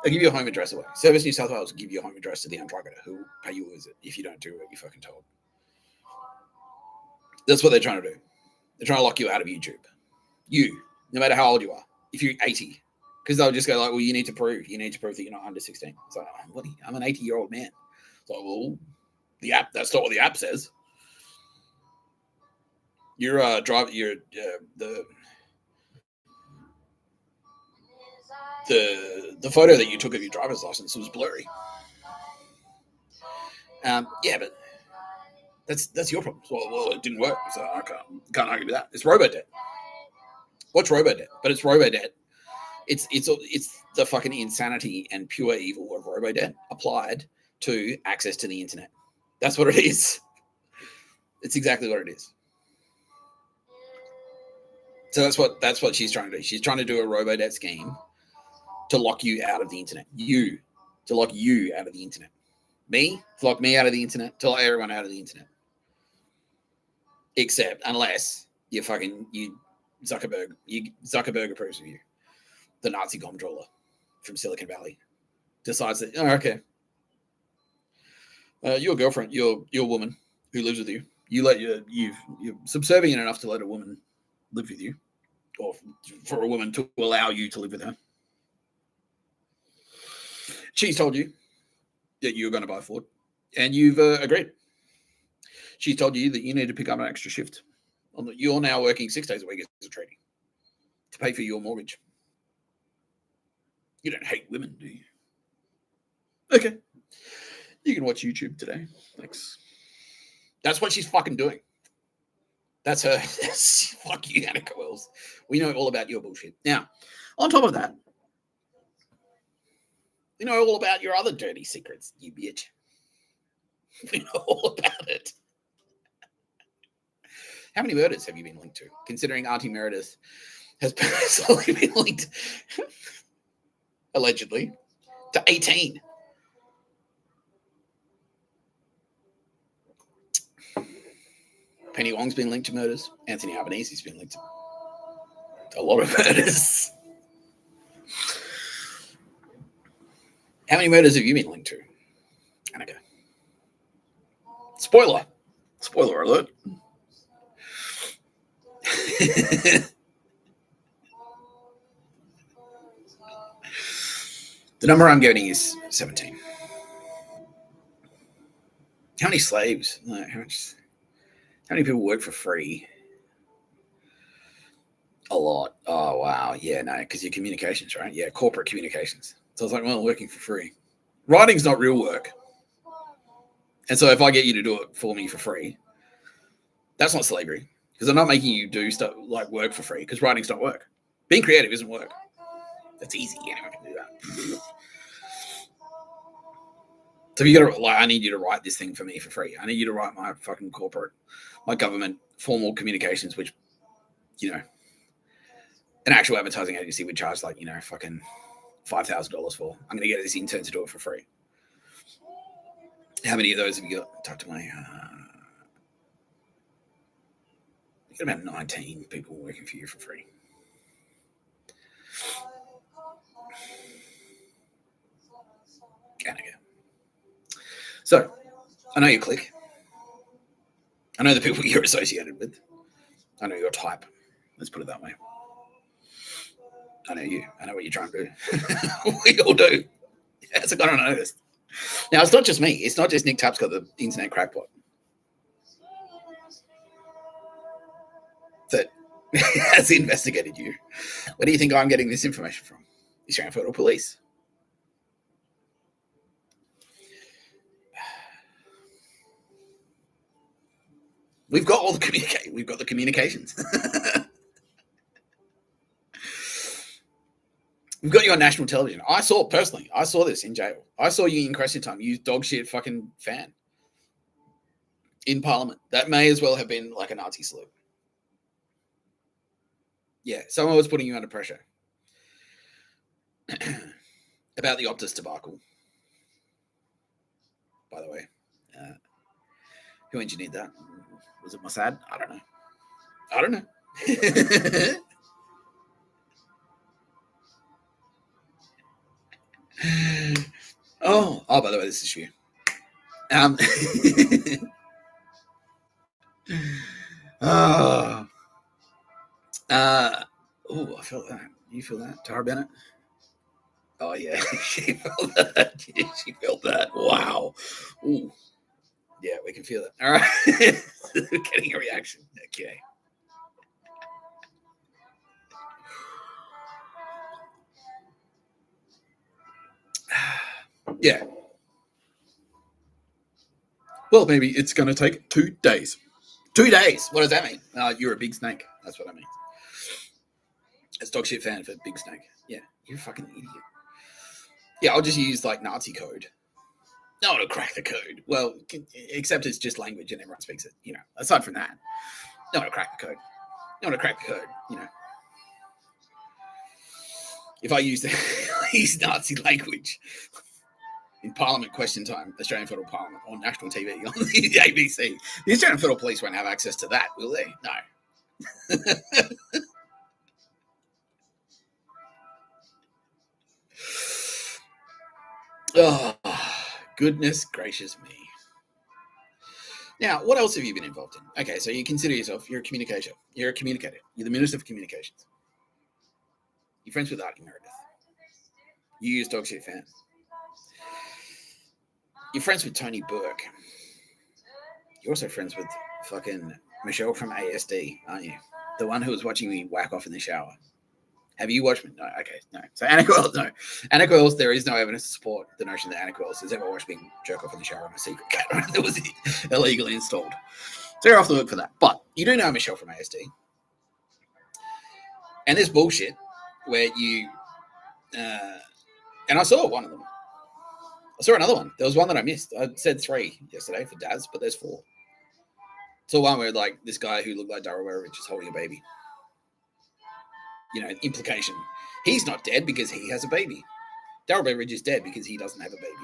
They'll give your home address away. Service New South Wales will give your home address to the Undrungader, who will pay you a visit if you don't do what you're fucking told. That's what they're trying to do. They're trying to lock you out of YouTube. You, no matter how old you are. If you're 80, because they'll just go like, well, you need to prove that you're not under 16. It's like, I'm an 80-year-old man. So, well, the app, that's not what the app says. The photo that you took of your driver's license was blurry. Yeah, but that's your problem. Well, it didn't work, so I can't argue with that. It's robo-debt. What's robo-debt? But it's robo-debt. It's the fucking insanity and pure evil of robo-debt applied to access to the internet. That's what it is. It's exactly what it is. So that's what she's trying to do. She's trying to do a robo-debt scheme to lock you out of the internet. To lock you out of the internet. Me, to lock me out of the internet, to lock everyone out of the internet. Except unless Zuckerberg approves of you. The Nazi comptroller from Silicon Valley decides that, okay, your girlfriend, your woman who lives with you, you're subservient enough to let a woman live with you, or for a woman to allow you to live with her. She's told you that you're going to buy Ford, and you've agreed. She's told you that you need to pick up an extra shift. You're now working 6 days a week as a tradie to pay for your mortgage. You don't hate women, do you? Okay. You can watch YouTube today. Thanks. That's what she's fucking doing. That's her. Fuck you, Anika Wells. We know all about your bullshit. Now, on top of that, we know all about your other dirty secrets, you bitch. We know all about it. How many murders have you been linked to? Considering Auntie Meredith has personally been linked, allegedly, to 18. Penny Wong's been linked to murders. Anthony Albanese's been linked to a lot of murders. How many murders have you been linked to, Anika? Spoiler alert. The number I'm getting is 17. How many slaves? How many people work for free? A lot. Oh, wow. Yeah, no, because your communications, right? Yeah, corporate communications. So I was like, well, working for free. Writing's not real work. And so if I get you to do it for me for free, that's not slavery. Because I'm not making you do stuff like work for free, because writing's not work. Being creative isn't work. That's easy. Anyone can do that. So you got to, like, I need you to write this thing for me for free. I need you to write my fucking corporate, my government formal communications, which, you know, an actual advertising agency would charge like, you know, fucking $5,000 for. I'm going to get this intern to do it for free. How many of those have you got? Talk to my, you got about 19 people working for you for free. Anika. So, I know your clique. I know the people you're associated with. I know your type. Let's put it that way. I know you. I know what you're trying to do. We all do. Yes, I got to notice. Now, it's not just me. It's not just Nick Tapscott, the internet crackpot, that has investigated you. Where do you think I'm getting this information from? The Australian Federal Police. We've got all the communication. We've got the communications. We've got you on national television. I saw this in jail. I saw you in question time. You dog shit fucking fan in Parliament. That may as well have been like a Nazi salute. Yeah, someone was putting you under pressure about the Optus debacle. By the way, who engineered that? Was it Mossad? I don't know. Oh, by the way, this is you. I felt that. You feel that, Tara Bennett? Oh yeah, she felt that. She felt that. Wow. Ooh. Yeah, we can feel it. All right. Getting a reaction. Okay. Yeah. Well, maybe it's going to take 2 days. 2 days. What does that mean? You're a big snake. That's what I mean. It's dog shit fan for big snake. Yeah, you're a fucking idiot. Yeah, I'll just use like Nazi code. No one will crack the code. Well, except it's just language and everyone speaks it. You know, aside from that, no one will crack the code. No one will crack the code. You know, if I use Nazi language in Parliament question time, Australian Federal Parliament, on national TV, on the ABC, the Australian Federal Police won't have access to that, will they? No. Oh, goodness gracious me. Now, what else have you been involved in? Okay, so you consider yourself, you're a communicator. You're a communicator. You're the Minister for Communications. You're friends with Artie Meredith. You use dog shit fan. You're friends with Tony Burke. You're also friends with fucking Michelle from ASD, aren't you? The one who was watching me whack off in the shower. Have you watched me? No, okay, no. So Anika Wells, no. Anika Wells, there is no evidence to support the notion that Anika Wells has ever watched me jerk off in the shower on a secret camera that was illegally installed. So you're off the hook for that. But you do know Michelle from ASD. And there's bullshit where you, and I saw one of them. I saw another one. There was one that I missed. I said 3 yesterday for Daz, but there's 4. So one where like this guy who looked like Darryl Werovich is holding a baby. You know, implication. He's not dead because he has a baby. Darryl Werovich is dead because he doesn't have a baby.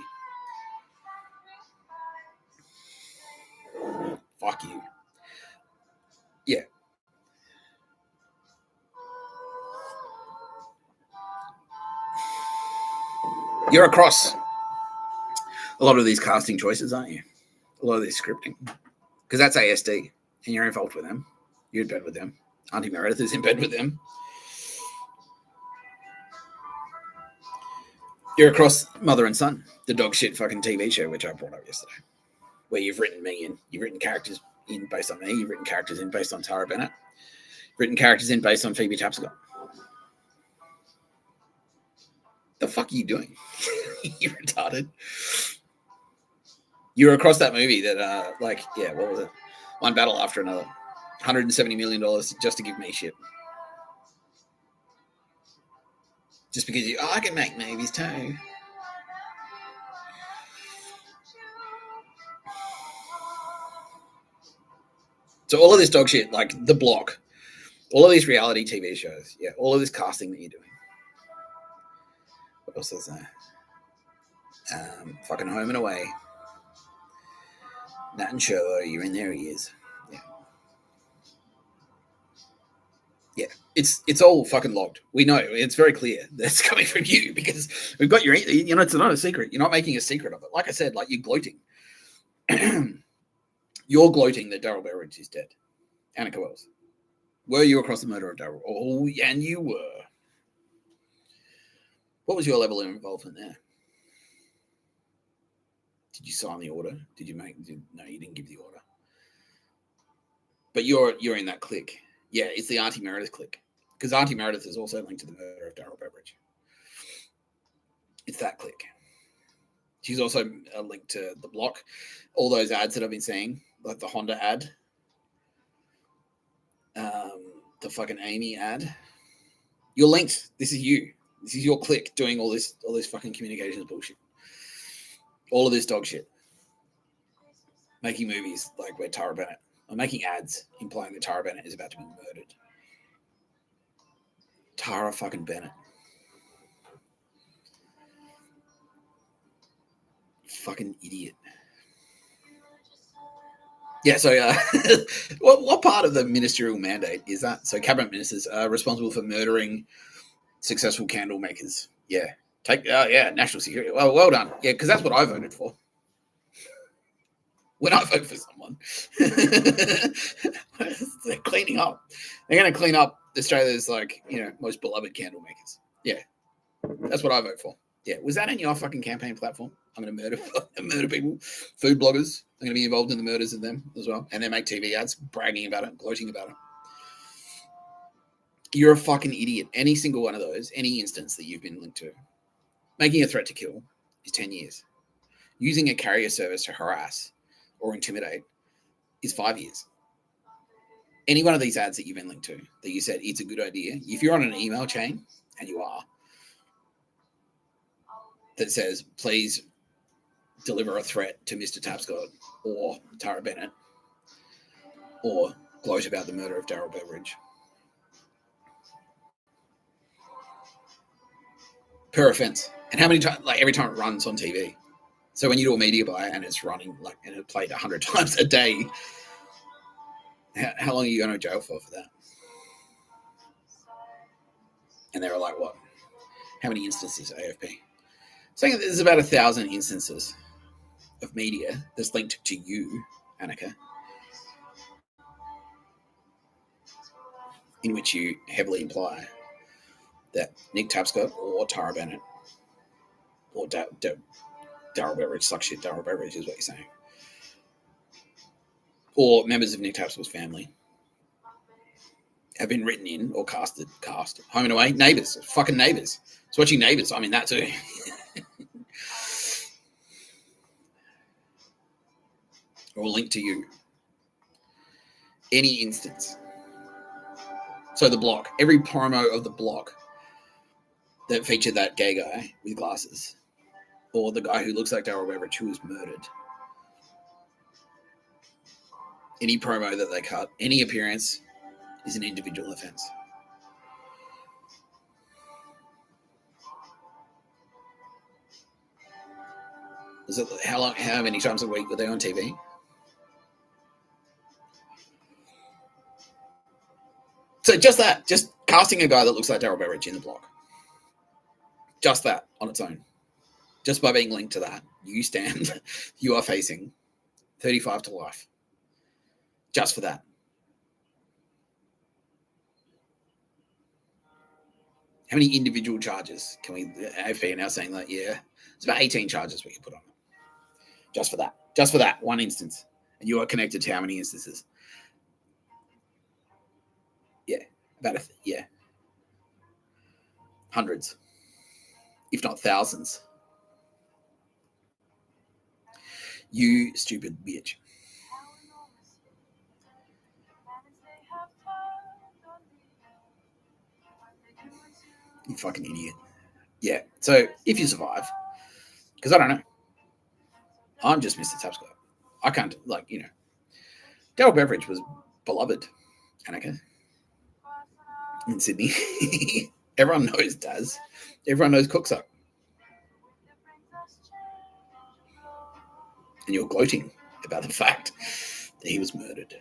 Fuck you. Yeah. You're across a lot of these casting choices, aren't you? A lot of this scripting. Because that's ASD, and you're involved with them. You're in bed with them. Auntie Meredith is in bed with them. You're across Mother and Son, the dog shit fucking TV show, which I brought up yesterday, where you've written me in. You've written characters in based on me. You've written characters in based on Tara Bennett. You've written characters in based on Phoebe Tapscott. The fuck are you doing? You're retarded. You were across that movie that, what was it? One battle after another. $170 million just to give me shit. Just because I can make movies too. So all of this dog shit, like The Block, all of these reality TV shows, all of this casting that you're doing. What else is there? Fucking Home and Away. Nat and Sherlock, you're in there, he is. Yeah, it's all fucking logged. We know it's very clear that it's coming from you because we've got your. It's not a secret. You're not making a secret of it. Like I said, like you're gloating. You're gloating that Daryl Beveridge is dead. Anika Wells, were you across the murder of Daryl? Oh, and you were. What was your level of involvement there? Did you sign the order? Did you make? No, you didn't give the order. But you're in that clique. Yeah, it's the Auntie Meredith clique. Because Auntie Meredith is also linked to the murder of Daryl Beveridge. It's that clique. She's also linked to The Block. All those ads that I've been seeing, like the Honda ad, the fucking Amy ad. You're linked. This is you. This is your clique doing all this fucking communications bullshit. All of this dog shit. Making movies like where Tara Bennett. I'm making ads implying that Tara Bennett is about to be murdered. Tara fucking Bennett. Fucking idiot. Yeah, so what part of the ministerial mandate is that? So cabinet ministers are responsible for murdering successful candle makers. Yeah. National security. Well done. Yeah, because that's what I voted for. When I vote for someone, they're cleaning up. They're going to clean up Australia's most beloved candle makers. Yeah, that's what I vote for. Yeah, was that in your fucking campaign platform? I'm going to murder people. Food bloggers. I'm going to be involved in the murders of them as well, and they make TV ads bragging about it, gloating about it. You're a fucking idiot. Any single one of those, any instance that you've been linked to, making a threat to kill is 10 years. Using a carrier service to harass or intimidate is 5 years. Any one of these ads that you've been linked to that you said it's a good idea, if you're on an email chain, and you are, that says, please deliver a threat to Mr. Tapscott or Tara Bennett or gloat about the murder of Daryl Beveridge. Per offense. And how many times, every time it runs on TV. So when you do a media buy and it's running, and it played 100 times a day, how long are you going to jail for that? And they were like, what? How many instances, AFP? Saying that there's about 1,000 instances of media that's linked to you, Anika, in which you heavily imply that Nick Tapscott or Tara Bennett or Daryl Beveridge, suck shit, Daryl Beveridge is what you're saying, or members of Nick Tapscott's family have been written in or cast Home and Away, Neighbours, fucking Neighbours. It's watching Neighbours. I mean that too. Or linked to you. Any instance. So The Block, every promo of The Block that featured that gay guy with glasses, or the guy who looks like Daryl Beveridge who was murdered. Any promo that they cut, any appearance is an individual offence. Is it how many times a week were they on TV? So just that, just casting a guy that looks like Daryl Beveridge in the block, just that on its own, just by being linked to that, you are facing 35 to life. Just for that. How many individual charges can we, AFP are now saying that, yeah, it's about 18 charges we can put on it. Just for that. Just for that one instance. And you are connected to how many instances? Yeah, yeah. Hundreds, if not thousands. You stupid bitch. You fucking idiot. Yeah, so if you survive, because I don't know, I'm just Mr. Tapscott. I can't, like, you know, Daryl Beveridge was beloved, Anika, in Sydney. Everyone knows Daz. Everyone knows Cooksup. And you're gloating about the fact that he was murdered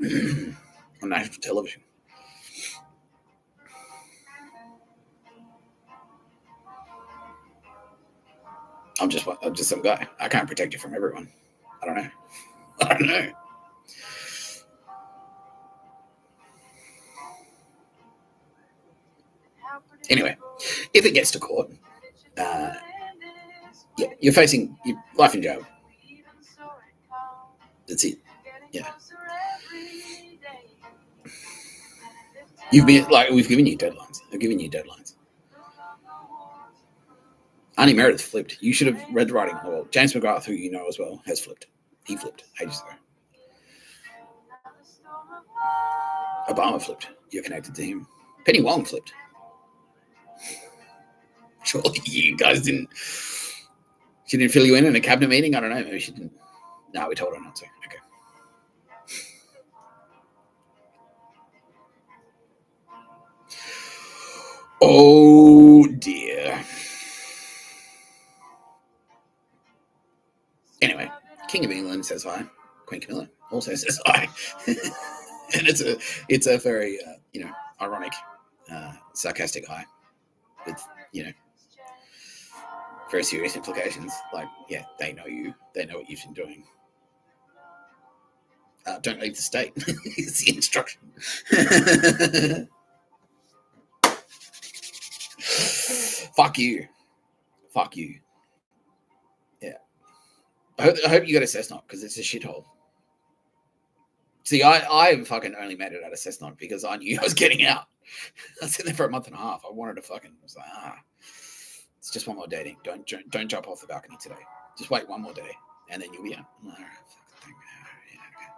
on national television. I'm just some guy. I can't protect you from everyone. I don't know. Anyway, if it gets to court, yeah, you're facing life in jail. That's it. Yeah. We've given you deadlines. I've given you deadlines. Arnie Meredith flipped. You should have read the writing on the wall. James McGrath, who you know as well, has flipped. He flipped ages ago. Obama flipped. You're connected to him. Penny Wong flipped. Surely you guys didn't. She didn't fill you in a cabinet meeting? I don't know. Maybe she didn't. No, we told her not to. Okay. Oh, dear. Anyway, King of England says hi. Queen Camilla also says hi. And it's a very, ironic, sarcastic hi. With, very serious implications. Like, yeah, they know you. They know what you've been doing. Don't leave the state. It's the instruction. Fuck you. Yeah. I hope you got a Cessnock because it's a shithole. See, I fucking only made it out of Cessnock because I knew I was getting out. I was in there for a month and a half. I wanted to fucking. I was like, it's just one more dating. Don't jump off the balcony today. Just wait one more day, and then you'll be out. All right, fucking yeah, okay.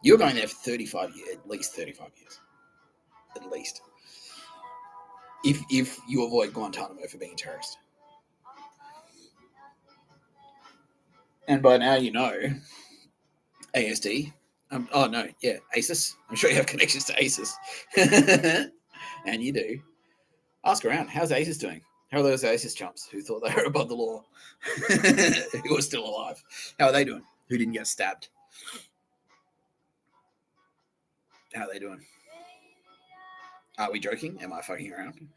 You're going there for 35 years, at least 35 years, at least. If you avoid Guantanamo for being a terrorist. And by now you know ASD. ASIS. I'm sure you have connections to ASIS. And you do. Ask around. How's ASIS doing? How are those ASIS chumps who thought they were above the law? Who are still alive? How are they doing? Who didn't get stabbed? How are they doing? Are we joking? Am I fucking around?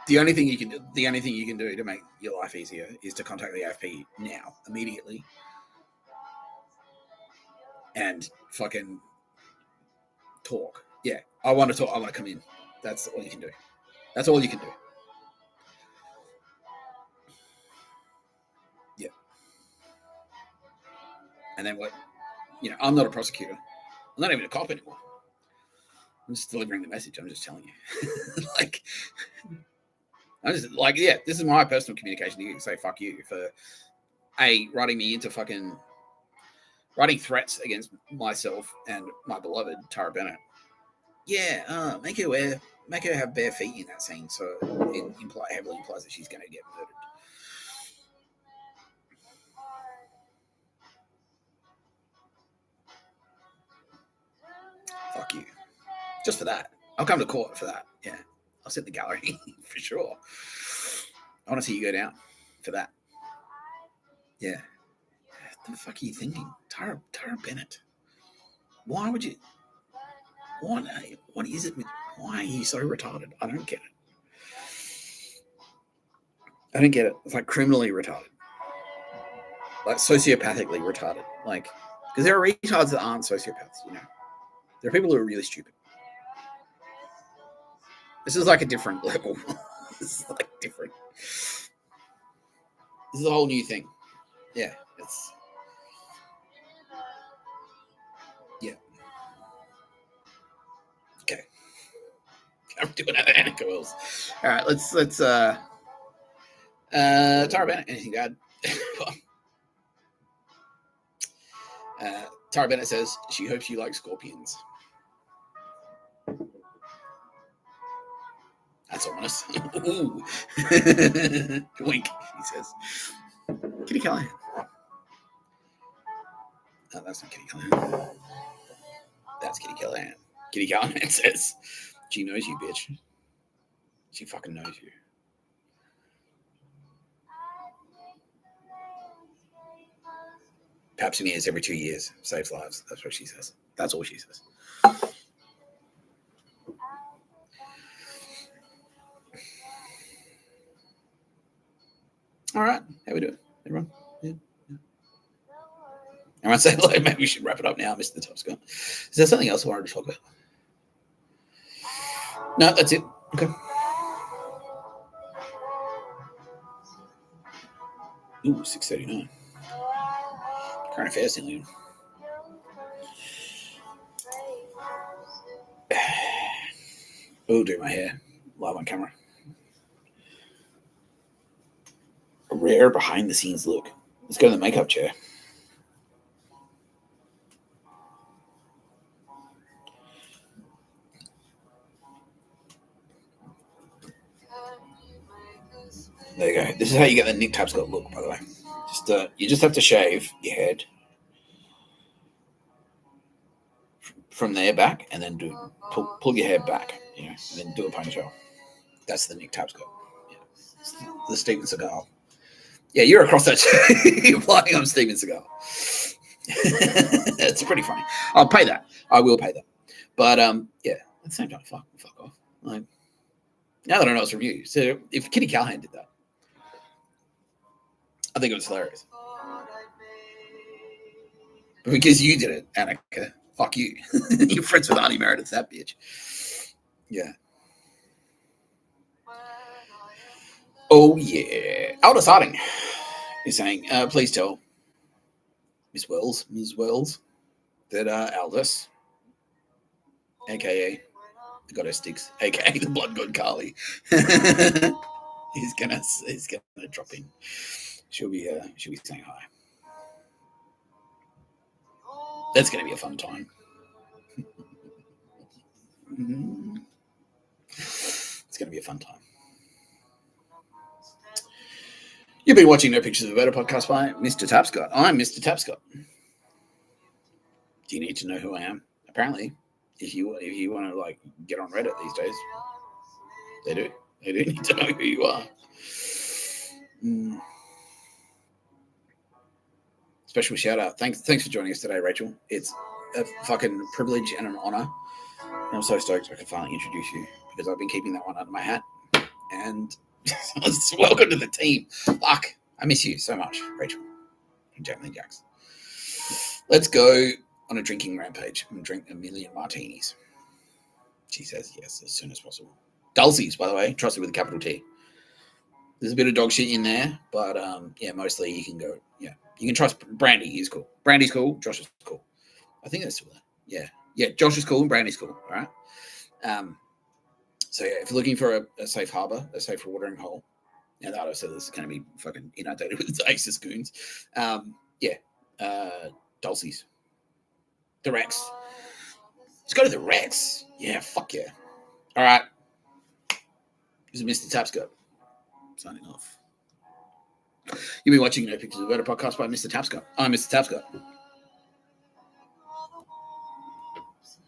The only thing you can do to make your life easier is to contact the AFP now, immediately, and fucking talk. Yeah, I want to talk. I want to come in. That's all you can do. That's all you can do. Yeah. And then what? I'm not a prosecutor. I'm not even a cop anymore. I'm just delivering the message. I'm just telling you. This is my personal communication to you. Say fuck you for writing me into fucking writing threats against myself and my beloved Tara Bennett. Yeah, make her have bare feet in that scene, so it heavily implies that she's going to get murdered. Fuck you. Just for that. I'll come to court for that. Yeah. I'll sit in the gallery for sure. I want to see you go down for that. Yeah. What the fuck are you thinking? Tara Bennett. Why would you? What is it with? Why are you so retarded? I don't get it. I don't get it. It's like criminally retarded. Like sociopathically retarded. Like, because there are retards that aren't sociopaths, you know. There are people who are really stupid. This is like a different level. This is like different. This is a whole new thing. Yeah, it's yeah. Okay. I'm doing another Anika Wells. All right, let's Tara Bennett, anything to add? Tara Bennett says she hopes you like scorpions. That's ominous. Ooh. Wink, he says. Kitty Callahan. No, that's not Kitty Callahan. That's Kitty Callahan. Kitty Callahan says, she knows you, bitch. She fucking knows you. Pap smears every 2 years. Saves lives. That's what she says. That's all she says. All right. How we doing, everyone? Yeah. Everyone say hello. Maybe we should wrap it up now, Mr. Tapscott. Is there something else I wanted to talk about? No, that's it. Okay. Ooh, 6:39. Current affairs nearly. Oh, do my hair live on camera. A rare behind the scenes look. Let's go to the makeup chair. There you go. This is how you get the Nick Tapscott look, by the way. You just have to shave your head from there back, and then pull your hair back, you know, and then do a ponytail. That's the Nick Tapscott. Yeah. It's the Steven Seagal. Yeah, you're across that. You're flying on Steven Seagal. It's pretty funny. I'll pay that. I will pay that. But yeah, at the same time, fuck off. Like, now that I know it's from you, so if Kitty Callahan did that, I think it was hilarious. But because you did it, Anika, fuck you. You're friends with Auntie Meredith, that bitch. Yeah. Oh yeah. Aldous Harding is saying, please tell Ms. Wells, that Aldous, aka the Goddess Sticks, aka the Blood God Carly, he's gonna drop in. She'll be saying hi. That's gonna be a fun time. It's gonna be a fun time. You've been watching No Pictures of a Better podcast by Mr. Tapscott. I'm Mr. Tapscott. Do you need to know who I am? Apparently, if you want to like get on Reddit these days, they do. They do need to know who you are. Special shout out. Thanks for joining us today, Rachel. It's a fucking privilege and an honor. And I'm so stoked I could finally introduce you because I've been keeping that one under my hat. And welcome to the team. Fuck, I miss you so much, Rachel and Jamie Jacks. Let's go on a drinking rampage and drink a million martinis. She says yes as soon as possible. Dulces, by the way, trusted with a capital T. There's a bit of dog shit in there, but yeah, mostly you can go. Yeah, you can trust Brandy. He's cool. Brandy's cool. Josh is cool. I think that's still there. Yeah. Josh is cool and Brandy's cool. All right. So yeah, if you're looking for a safe harbor, a safe watering hole, now that I said this is going to be fucking inundated with Aces goons. Dulces. The Rex. Let's go to the Rex. Yeah, fuck yeah. All right. This is Mr. Tapscott signing off. You've been watching No Pictures of a Better podcast by Mr. Tapscott. I'm Mr. Tapscott.